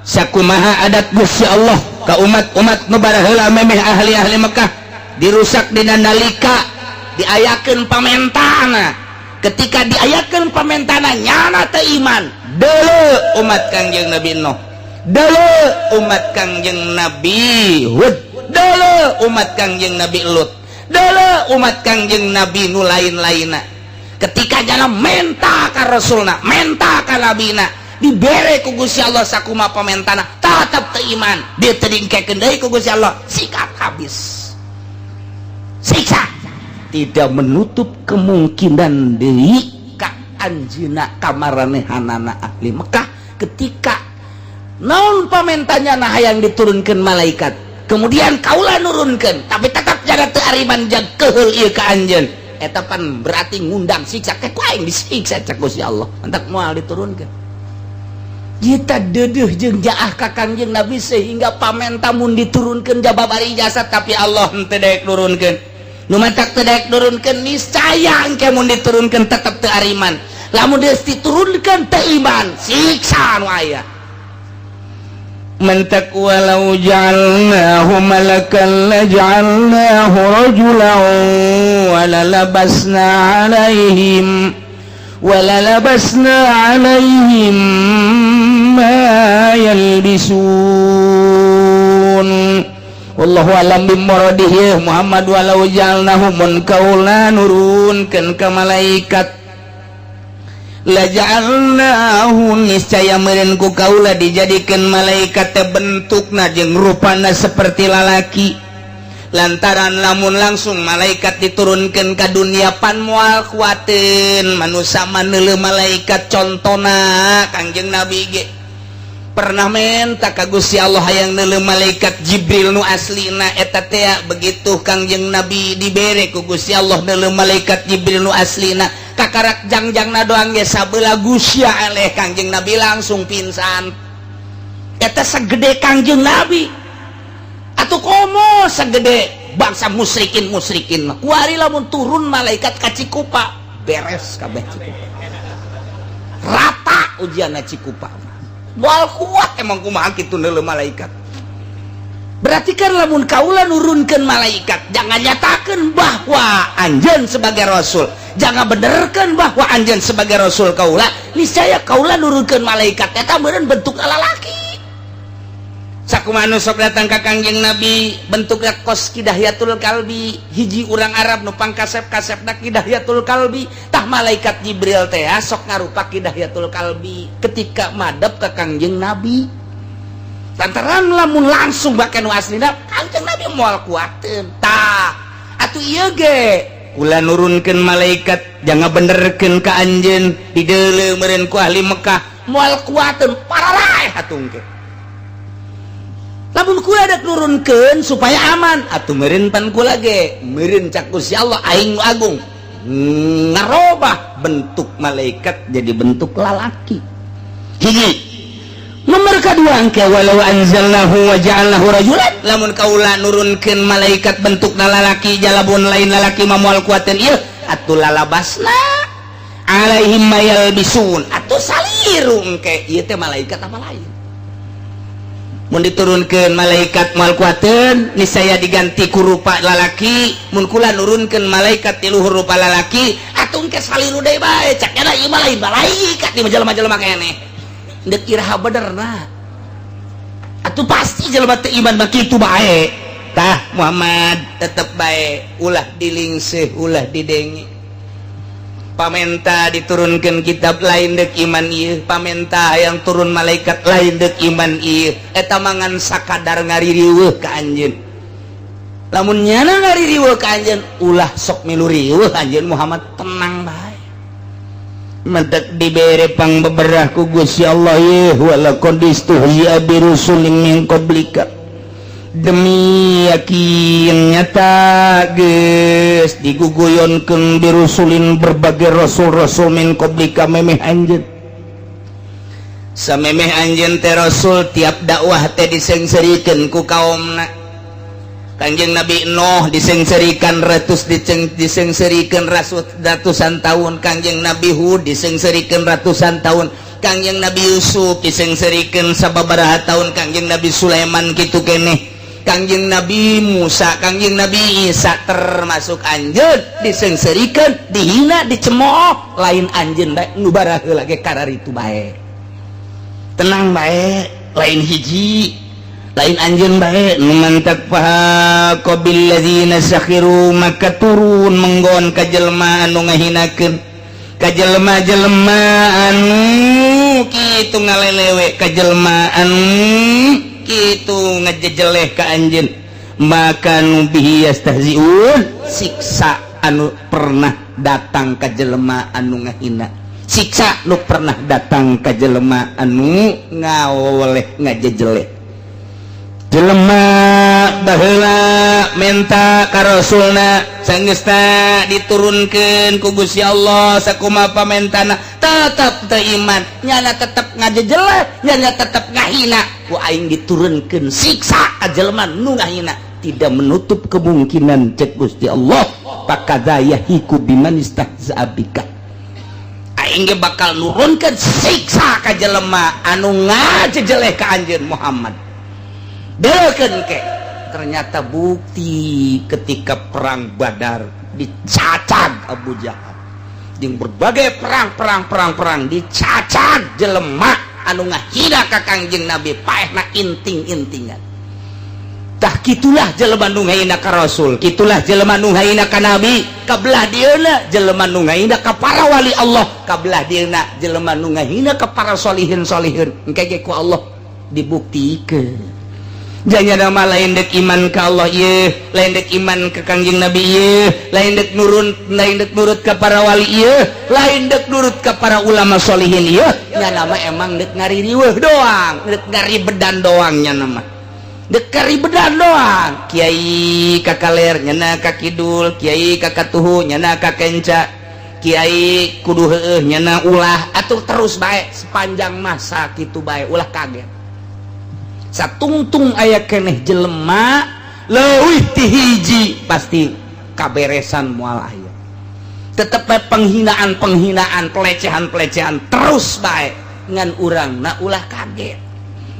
sakumaha adat Gusti Allah ka umat-umat nu baraheula memeh ahli-ahli Mekah dirusak dina nalika diayakeun pamentana ketika diayakeun pamentana nyana teu iman deuleu umat Kangjeng Nabi Nuh deuleu umat Kangjeng Nabi Hud deuleu umat Kangjeng Nabi Lut deuleu umat Kangjeng Nabi nu lain-lainna ketika jana menta ka rasulna menta ka nabina dibere ku Gusti Allah sakumaha pamentana tetep teu iman dia teu diengkekeun deui ku Gusti Allah sikat habis siksa tidak menutup kemungkinan deui anjeuna kamaranehanana ahli Mekah ketika naon pamentanya nah hayang diturunkeun malaikat kemudian kaula nurunkeun tapi tetap jaga teu ariman jag keheul ieu ka anjeun eta pan berarti ngundang siksa ke aing disiksa cek Gusti Allah entak moal diturunkeun kita deudeuh jeung jaah ka Kangjeng Nabi sehingga pamenta mun diturunkeun jababari jasad tapi Allah henteu daek nurunkeun nu matak teu daek nurunkeun niscaya engke mun diturunkeun tetep teu ariman lamun geus diturunkeun teu iman siksa nu aya mentak walau ja'alnahu malakan laj'alnahu rajulan walalabasna alaihim ma yalbisun wallahu alam bimuradihi Muhammad walau ja'alnahu mun kaula nurunkeun ka malaikat la ja'alnahu niscaya meureun ku kaula dijadikeun malaikat teh bentukna jeung rupana seperti lalaki lantaran lamun langsung malaikat diturunkeun ka dunia pan moal kuateun manusia maneuleuh malaikat contona Kangjeng Nabi ge pernah menta ka Gusti Allah hayang neuleuh malaikat Jibril nu aslina eta teh begitu Kangjeng Nabi dibere ku Gusti Allah neuleuh malaikat Jibril nu aslina kakarak jangjangna doang ge sabeula gusya eleh Kangjeng Nabi langsung pingsan eta sagede Kangjeng Nabi atuh komo sagede bangsa musyrikin kuari lamun turun malaikat ka Cikupa beres kabeh Cikupa rata ujianna Cikupa moal kuat emang kumaha kitu neuleuh malaikat berarti kan lamun kaula nurunkeun malaikat jangan nyatakeun bahwa anjeun sebagai rasul jangan benerkeun bahwa anjeun sebagai rasul kaula niscaya kaula nurunkeun malaikat eta meureun bentuk lalaki sakumaha sok datang ka Kangjeng Nabi bentukna kos Kidahiyatul Kalbi hiji urang Arab nu pangkasep-kasepna Kidahiyatul Kalbi tah malaikat Jibril teh sok ngarupa Kidahiyatul Kalbi ketika madep ka Kangjeng Nabi lantaran lamun langsung bakan waslina Kangjeng Nabi moal kuateun tah atuh ieu ge kula nurunkeun malaikat jangan benerkeun ka anjeun dideuleu meureun ku ahli Mekah moal kuateun paralae hatung ge lamun kula dak nurunkeun supaya aman atuh meureun pan kula ge meureun cak Gusti Allah aing agung ngarobah bentuk malaikat jadi bentuk lalaki hiji nomor kedua engke walau anzalnahu wa ja'alnahu rajulan lamun kaula nurunkeun malaikat bentukna lalaki jalabun lain lalaki mamual kuateun ieu atuh lalabasna alaihim mayalbisun atuh saliru engke ieu teh malaikat apa lain mun diturunkeun malaikat moal kuateun niscaya diganti ku rupa lalaki mun kula nurunkeun malaikat ti luhur rupa lalaki atuh engke saliru deui bae cak nya ieu mah lain malaikat di jelema-jelema keneh dek iraha benerna atuh pasti jelema teu iman mah kitu bae tah Muhammad tetep bae ulah dilingseuh ulah didenge pamenta diturunkeun kitab lain dek iman ieu pamenta yang turun malaikat lain dek iman ieu eta mangan sakadar ngaririweuh ka anjeun lamun nyana ngaririweuh ka anjeun ulah sok milu riweuh anjeun Muhammad tenang bae madak dibere pang beberah ku Gusti Allah ye wala qadistuhya bi rusulin min qablika demi yakin nyata geus diguguyonkeun bi rusulin berbagai rasul-rasul min qablika memeh anjeun samemeh anjeun teh rasul tiap dakwah teh disengserikeun ku kaumna Kangjeng Nabi Nuh disengserikan disengserikan ratusan tahun Kangjeng Nabi Hud disengserikan ratusan tahun Kangjeng Nabi Yusuf disengserikan sababaraha tahun Kangjeng Nabi Sulaiman kitu keneh Kangjeng Nabi Musa Kangjeng Nabi Isa termasuk anjeun disengserikan dihina dicemooh lain anjeun bae nu baraheula ge kararitu bae tenang bae lain hiji lain anjeun bae nu mantak paha qabil ladzina sakhiru maka turun menggon ka jelema anu ngahinakeun ka jelema-jelema anu kitu ngalelewe ka jelema anu kitu ngajejeleh ka anjeun maka nu bihi yastahziun siksa anu pernah datang ka jelema anu ngahina siksa nu pernah datang ka jelema anu ngawoleh ngajejeleh jelema baheula menta ka rasulna saenggeusna diturunkeun ku Gusti Allah sakumaha pamentana tetep teu iman nyana tetep ngajejeleh nyana tetep ngahina ku aing diturunkeun siksa ka jelema nu ngahina tidak menutup kemungkinan cek Gusti Allah pakadzayahiku biman istahza'a bika aing ge bakal nurunkeun siksa ka jelema anu ngajejeleh ka anjeun Muhammad deukeun ke ternyata bukti ketika perang Badar dicacag Abu Jahal jeung berbagai perang dicacag jelema anu ngahina ka Kangjeng Nabi paehna inting-intingan tah kitulah jelema nu ngahina ka Rasul kitulah jelema nu ngahina ka Nabi kabelah dieuna jelema nu ngahina ka para wali Allah kabelah dieuna jelema nu ngahina ka para solihin-solihin engke ge ku Allah dibuktikeun janya nama lain dek iman ke Allah ieu lain dek iman ke Kangjeng Nabi ieu lain dek nurut ke para wali ieu lain dek nurut ke para ulama solihin ieu nya nama emang dek ngaririweuh doang dek ngaribedan doang nya nama dek ngaribedan doang kiai kakaler nyana ka kidul kiai kakatuhu nyana ka kenca kiai kudu heueuh nyana ulah atur terus bae sepanjang masa kitu bae ulah kaget satungtung aya keneh jelema leuwih ti hiji pasti kaberesan moal aya tetep penghinaan pelecehan terus bae ngan urangna ulah kaget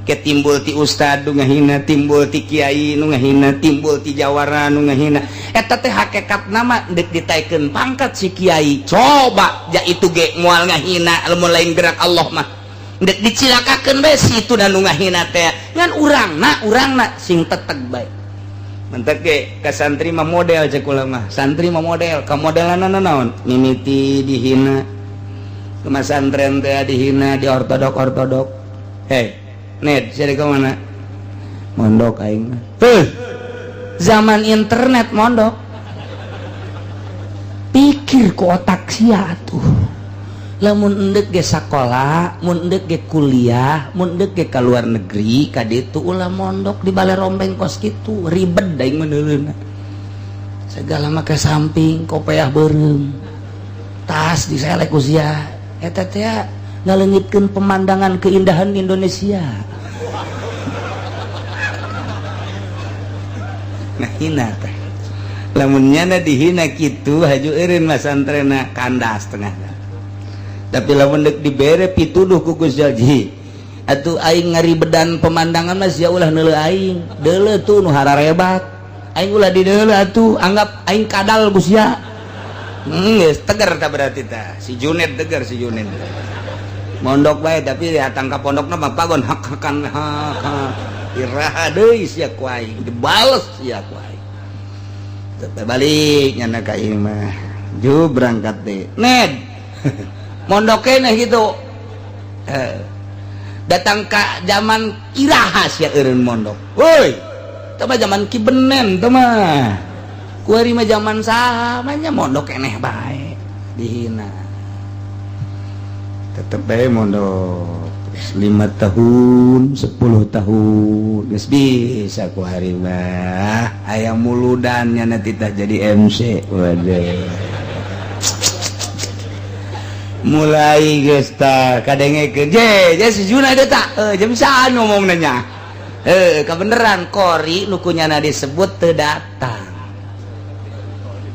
ke timbul ti ustad nu ngahina timbul ti kiai nu ngahina timbul ti jawara nu ngahina eta teh hakikatna mah deuk ditaikeun pangkat si kiai coba ja itu ge moal ngahina lamun lain gerak Allah mah dicilakakeun bae situ dan nu ngahina teh ngan urangna sing teteg bae mentek ge ka santri mah model cek ulama santri mah model ka modelanna naon mimiti dihina ke masantren teh dihina di ortodok hei net jadi ke mana mondok aing tuh zaman internet mondok pikir ku otak sia tuh lamun endek ge sakola mun endek ge kuliah mun endek ge ka luar negeri ka ditu ulah mondok di balai rombeng kos kitu ribet da aing meneuleuna segala mah ke samping kopeah beureum tas diselek ku sia eta teh ngaleungitkeun pemandangan keindahan Indonesia nah hina teh lamun nyana dihina kitu haju eureun mah santrena kandas tengah tapi lamun deuk dibere pituduh ku Gus Jaji atuh aing ngaribedan pemandangan mah sia ulah neuleuh aing deuleuh tuh nu hararebat aing ulah di deuleuh atuh anggap aing kadal Gus ya geus teger tah berarti tah si Juned teger si Juned mondok bae tapi datang ka pondokna mah pagon hak-hakan hak iraha deui sia ku aing dibales sia ku aing teu balik nyana ka ieu mah ju berangkat teh ned mondoknya gitu datang ke zaman iraha sia eureun mondok woi teu mah zaman Ki Benen teu mah kuari mah zaman saha mah mondok keneh bae dihina tetep bae mondok 5 tahun 10 tahun geus bisa kuari mah aya muludan nya titah jadi MC waduh mulai geus tah kadengekeun je si Juna teh tah jam saan ngomong nanya kebeneran kori nu kunyana disebut teu datang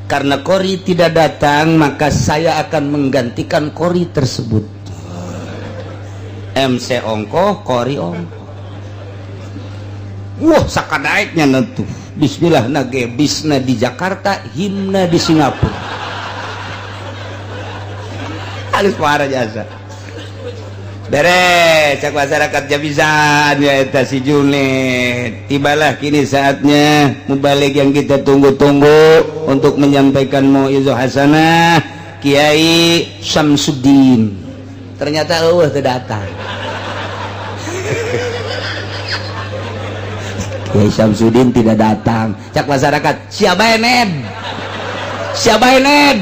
karena kori tidak datang maka saya akan menggantikan kori tersebut MC ongkoh kori ongkoh wah sakadaeknya nentu bismillah nage bisna di Jakarta himna di Singapura halus para jasa beres cak masyarakat Jabisan ya eta si Juned tibalah kini saatnya mubalik yang kita tunggu-tunggu untuk menyampaikan mau'izah hasanah Kiai Syamsuddin ternyata teu datang Kiai Syamsuddin tidak datang cak masyarakat siapa Ned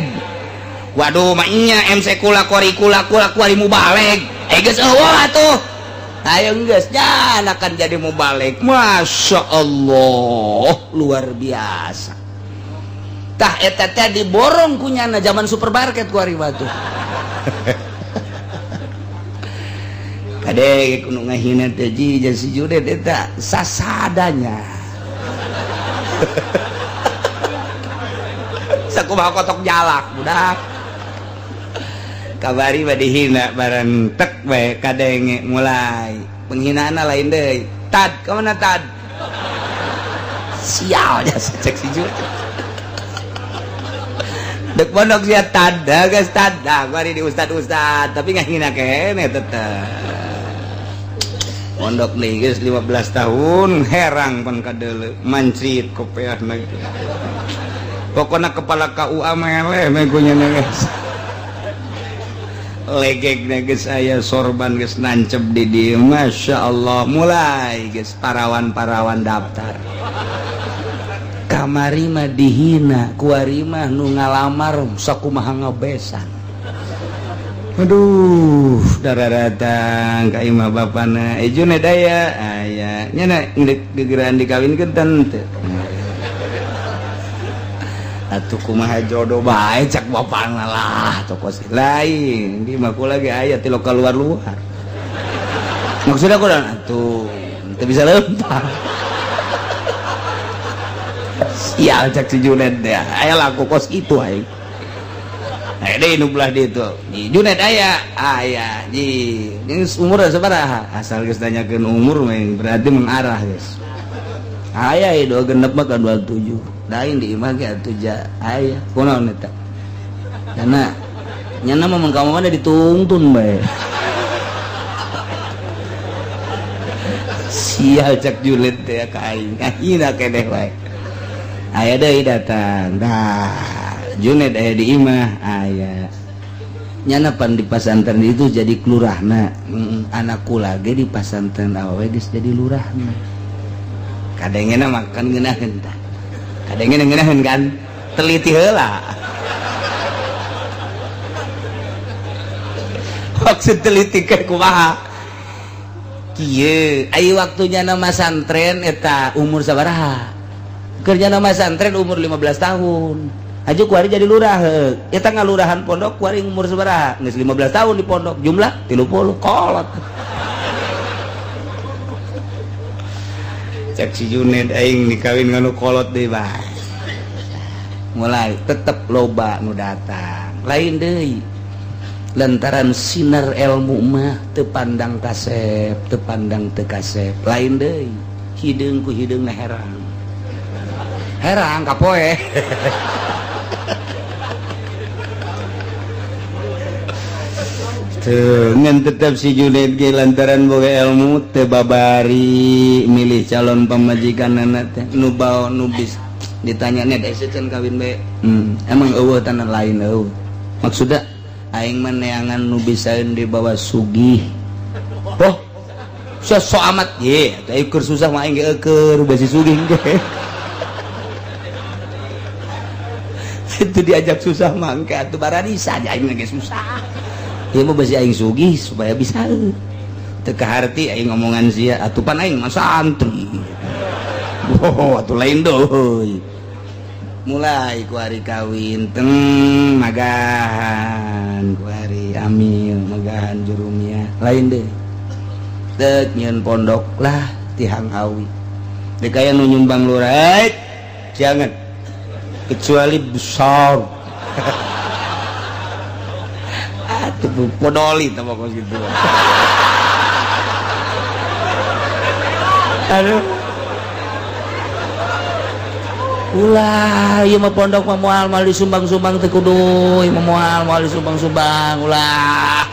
waduh mainnya MC kula kuari mubalik geus eueuh atuh ayo geus jangan akan jadi mubalik Masya Allah luar biasa tah eta teh diborong kunyana zaman supermarket kuari batuh kade kudu ngahina teh ji si Juned eta sasadanya sakumaha kotok jalak budak kabari mah dihina bareng tek bae kadenge mulai penghinaanna lain deui tad ka mana tad sial jasa cek si Juned dek pondok sia tad geus tad bari di ustad tapi ngahina keneh tetep pondok deui geus 15 tahun herang pan kadeuleu mancrit kopeahna gitu pokoknya kepala KUA meleh megunya guys legeknya guys aya sorban guys nancep di dia Masya Allah mulai guys parawan daftar kamari mah dihina kuari mah nu ngalamar sakumaha ngabesan aduh darah datang ka imah bapana Juned aya nya gegeran dikawinkeun teu atuh kumaha jodoh bae cak bapana lah toko lain di mah kula ge aya ti lokal luar maksudnya aku atuh teu bisa lempar sial cak si Juned deh aya laku kos itu aing deui nu belah ditu di Juned aya ji geus umur sabaraha asal geus tanyakeun umur berarti mengarah geus aya do genep mah ka 27 lain di imah ge atuh aya kunaon eta nyana mah mengkamu mana ditungtun bae sial cek julid teh ka aing ayeuna keneh wae aya deui datang dah Junaid aya di imah aya nyana pan di pasantren itu jadi kelurahna anakku lagi di pasantren awewe geus jadi lurahna kadengena makan ngeunaheun tah kadengena ngeunaheun kan teliti heula maksud teliti ke kumaha kieu aya waktunya nama santren eta umur sabaraha kerja nama santren umur 15 tahun aju kuari jadi lurah eta ngalurahan pondok kuari umur sabaraha geus 15 tahun di pondok jumlah 30 kolot cek si Junaid aing dikawin nganu kolot deui bae mulai tetep loba nu datang lain deui lantaran sinar ilmu mah teu pandang kasep teu pandang teu kasep lain deui hideung ku hideungna herang kapoe tuh ngan tetap si Junaid ge lantaran boga ilmu teu babari milih calon pamajikanna teh nu bawa nu bis ditanya net can kawin bae emang eueuh tanah lain eueuh maksudna aing mah neangan nu bisaeun dibawa sugih oh so amat ye eta keur susah mah aing ge keur basi sugih ge itu diajak susah mah engke atuh baradisa aja aing ge susah ieu mah basi aing sugih supaya bisa teu kaharti aing ngomongan sia atuh pan aing mah santri oh atuh lain deui mulai ku hari kawin teng magahan ku hari amil magahan jurumiyah lain deh teu nyieun pondok lah tihang hawi teu kaya nu nyumbang lurah jangan kecuali besar atuh podoli tah pokok gitu aduh ulah ieu mah pondok mah moal disumbang-sumbang teu kudu ieu mah moal disumbang-sumbang ulah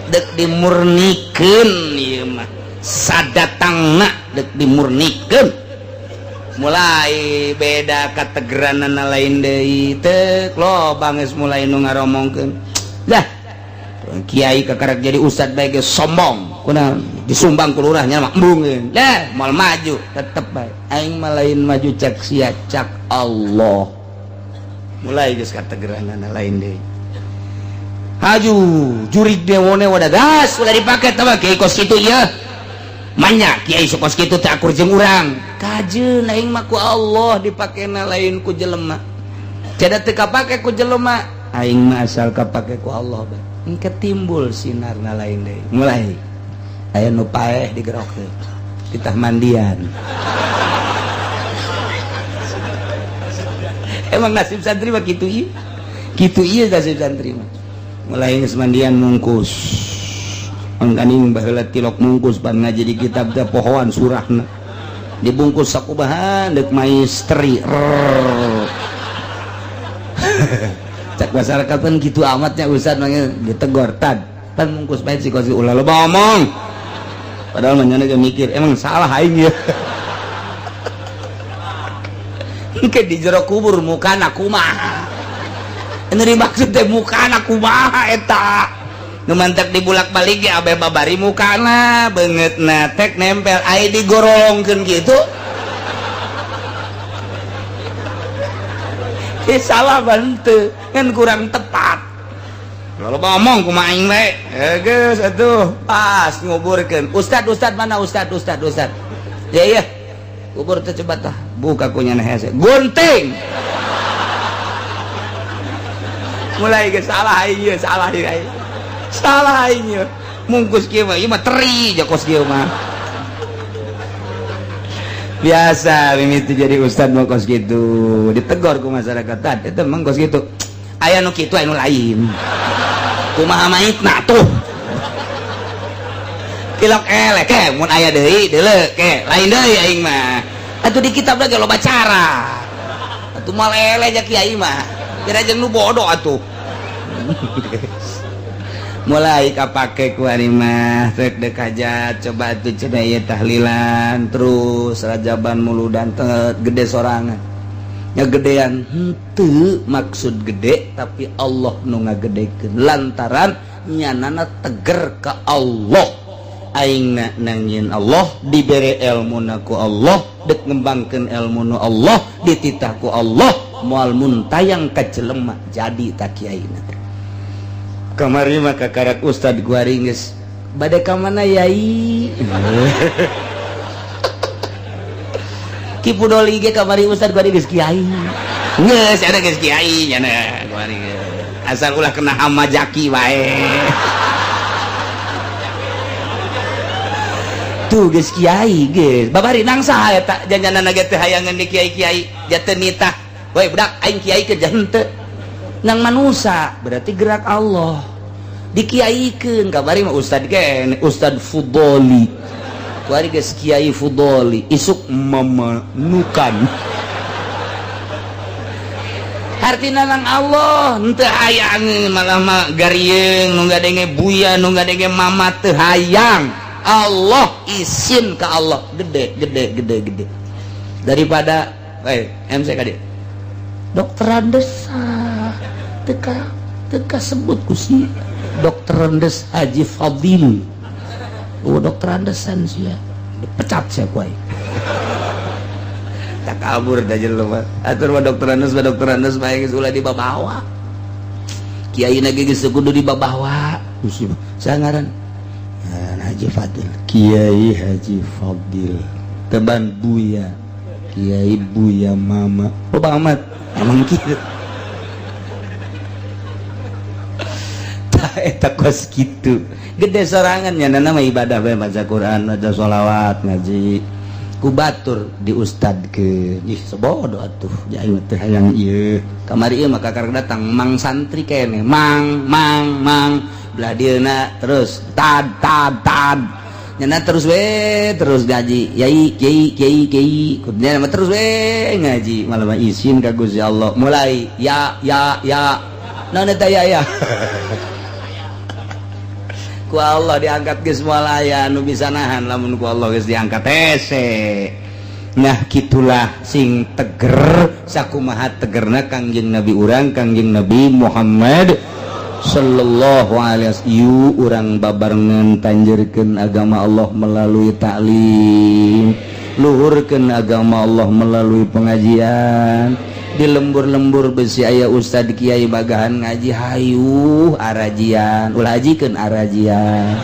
dek dimurnikeun ieu mah sadatangna dek dimurnikeun mulai beda kategeranana lain deui teu lobang geus mulai nu ngaromongkeun dah kiai kakarek jadi ustad bae ge sombong kunaon disumbang ku lurahnya mah embungeun dah moal maju tetep bae aing mah lain maju cek sia cak Allah mulai geus kategeranana lain deui haju jurig dewone wadadas ulah dipake teh mah kiai kos kitu ieu manya kiai sukos kitu teh akur jeung urang kajeun aing mah ku Allah dipakena lain ku jelema cada teu kapake ku jelema aing mah asal kapake ku Allah bae engke timbul sinarna lain deui mulai aya nu paeh digerokeun ditah mandian emang nasib santri mah kitu ieu nasib santri mah mulai geus mandian mungkus angkaning baheula tilok mungkus pan ngaji di kitab teh pohoan surahna dibungkus sakubahan deuk maistri cak masyarakat kan gitu amatnya ustad manggil ditegor tad pan mungkus bae si kosi ulah loba omong padahal manjana ge mikir emang salah aing ya engke di jero kubur mukana kumaha ini maksud teh mukana kumaha eta nu mantek dibulak-balik ge abe babari mukana beungeutna tek nempel aya digorongkeun kitu salah bantu kan kurang tepat kalau ngomong kumaha aing bae geus atuh pas nguburkeun ustad mana ustad ya kubur teh coba tah buka kunyana hese gunting mulai geus salah aing mungkus kieu mah ieu mah teri ja kos kieu mah biasa mimiti jadi ustad mau kos gitu ditegor ku masyarakat tadi itu emang kos gitu aya nu kitu aya nu lain kumaha maitna tuh tilok elek ke mun aya deui deuleu ke lain deui aing mah atuh di kitab lagi loba cara atuh mal eleh ja kiai mah kira jeung nu bodoh atuh mulai kapake ku ari mah rek dek hajat coba atuh cenah ieu tahlilan terus rajaban muludan gede sorangan nya gedean henteu maksud gede tapi Allah nu ngagedekeun lantaran nyanana teger ka Allah aingna nangieun Allah dibere ilmuna ku Allah dek ngembangkeun ilmuna Allah dititah ku Allah moal muntayang ka jelema jadi tak kiaina kamari mah kakarak ustad guari geus bade ka mana yai ki pudoli ge kamari ustad guari geus kiai geus ada geus kiai nya guari asal ulah kena hama jaki wae tuh geus kiai geus babari nang saha eta janjanana ge teh hayangan di kiai-kiai jateu nitah we budak aing kiai ke henteu nang manusia berarti gerak Allah dikiaikeun kabari mah ustad kene ustad Fudoli kuari geus kiai Fudoli isuk mamanukan artina nang Allah henteu hayang malah mah garieung nu gadenge buya nu gadenge mama teu hayang Allah isin ka Allah gede daripada MC kade dokteran desa teka sebut kusi dokteran des Haji Fadil dokteran desan sia dipecat sia kuai tak kabur dah jelema atur mah dokteran des bae geus ulah dibabawa kiai na geus kudu dibabawa kusi sangaran Haji Fadil Kiai Haji Fadil teban buya Kiai buya mama loba amat emang kieu eta kos kitu gede sorangan nya nama ibadah bae baca Quran baca sholawat ngaji ku batur di ustadkeun ih sebodo atuh jai teh hayang ieu kamari ieu mah kakar datang mang santri kene mang belah dieuna terus tad nyana terus we terus ngaji yai kiai kudnya mah terus we ngaji malah mah izin ka Gusti Allah mulai ya naon eta ya ku Allah diangkat geus moal aya nu bisa nahan lamun ku Allah geus diangkat hese nah kitulah sing teger sakumaha tegerna Kangjeng Nabi urang Kangjeng Nabi Muhammad sallallahu alaihi wasallam urang babarengan tanjurkeun agama Allah melalui taklim luhurkeun agama Allah melalui pengajian di lembur-lembur besi aya ustad kiai bagahan ngaji hayuh arajian ulah hajikeun arajian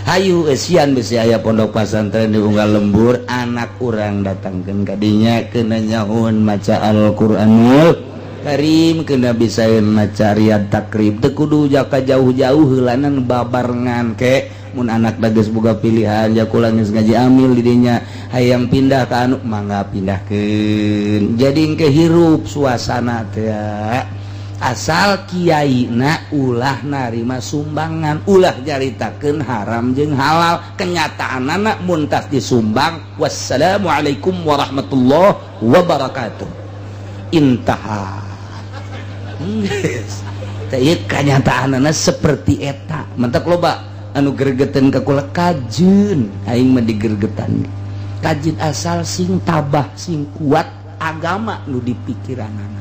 hayu esian besi aya pondok pesantren di unggal lembur anak urang datangkeun ka dinya keuna nyahoon maca Al-Qur'anul Karim kena bisaeun maca riyad takrib teu kudu jaka jauh-jauh heulanan babarengan ke mun anak da geus boga pilihan jakula geus ngaji amil di dinya hayang pindah ka anu mangga pindahkeun jadi engke hirup suasana teh asal kiaina ulah narima sumbangan ulah jaritakeun haram jeung halal kenyataanna mun tas disumbang wassalamualaikum warahmatullahi wabarakatuh intaha teh kenyataanna seperti eta mentak loba anu gregetan ka kula kajeun aing mah digergetan kajeun asal sing tabah sing kuat agama nu di pikiranana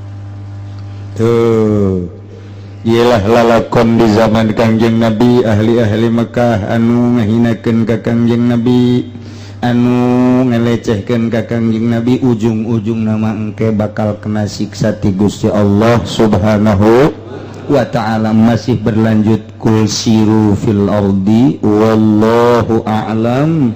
tuh ialah lalakon di zaman Kangjeng Nabi ahli-ahli Mekah anu ngahinakeun ka Kangjeng Nabi anu ngelecehkeun ka Kangjeng Nabi ujung-ujung nama engke bakal kena siksa ti Gusti Allah Subhanahu wa ta'ala masih berlanjut kul siru fil ardi wallahu a'lam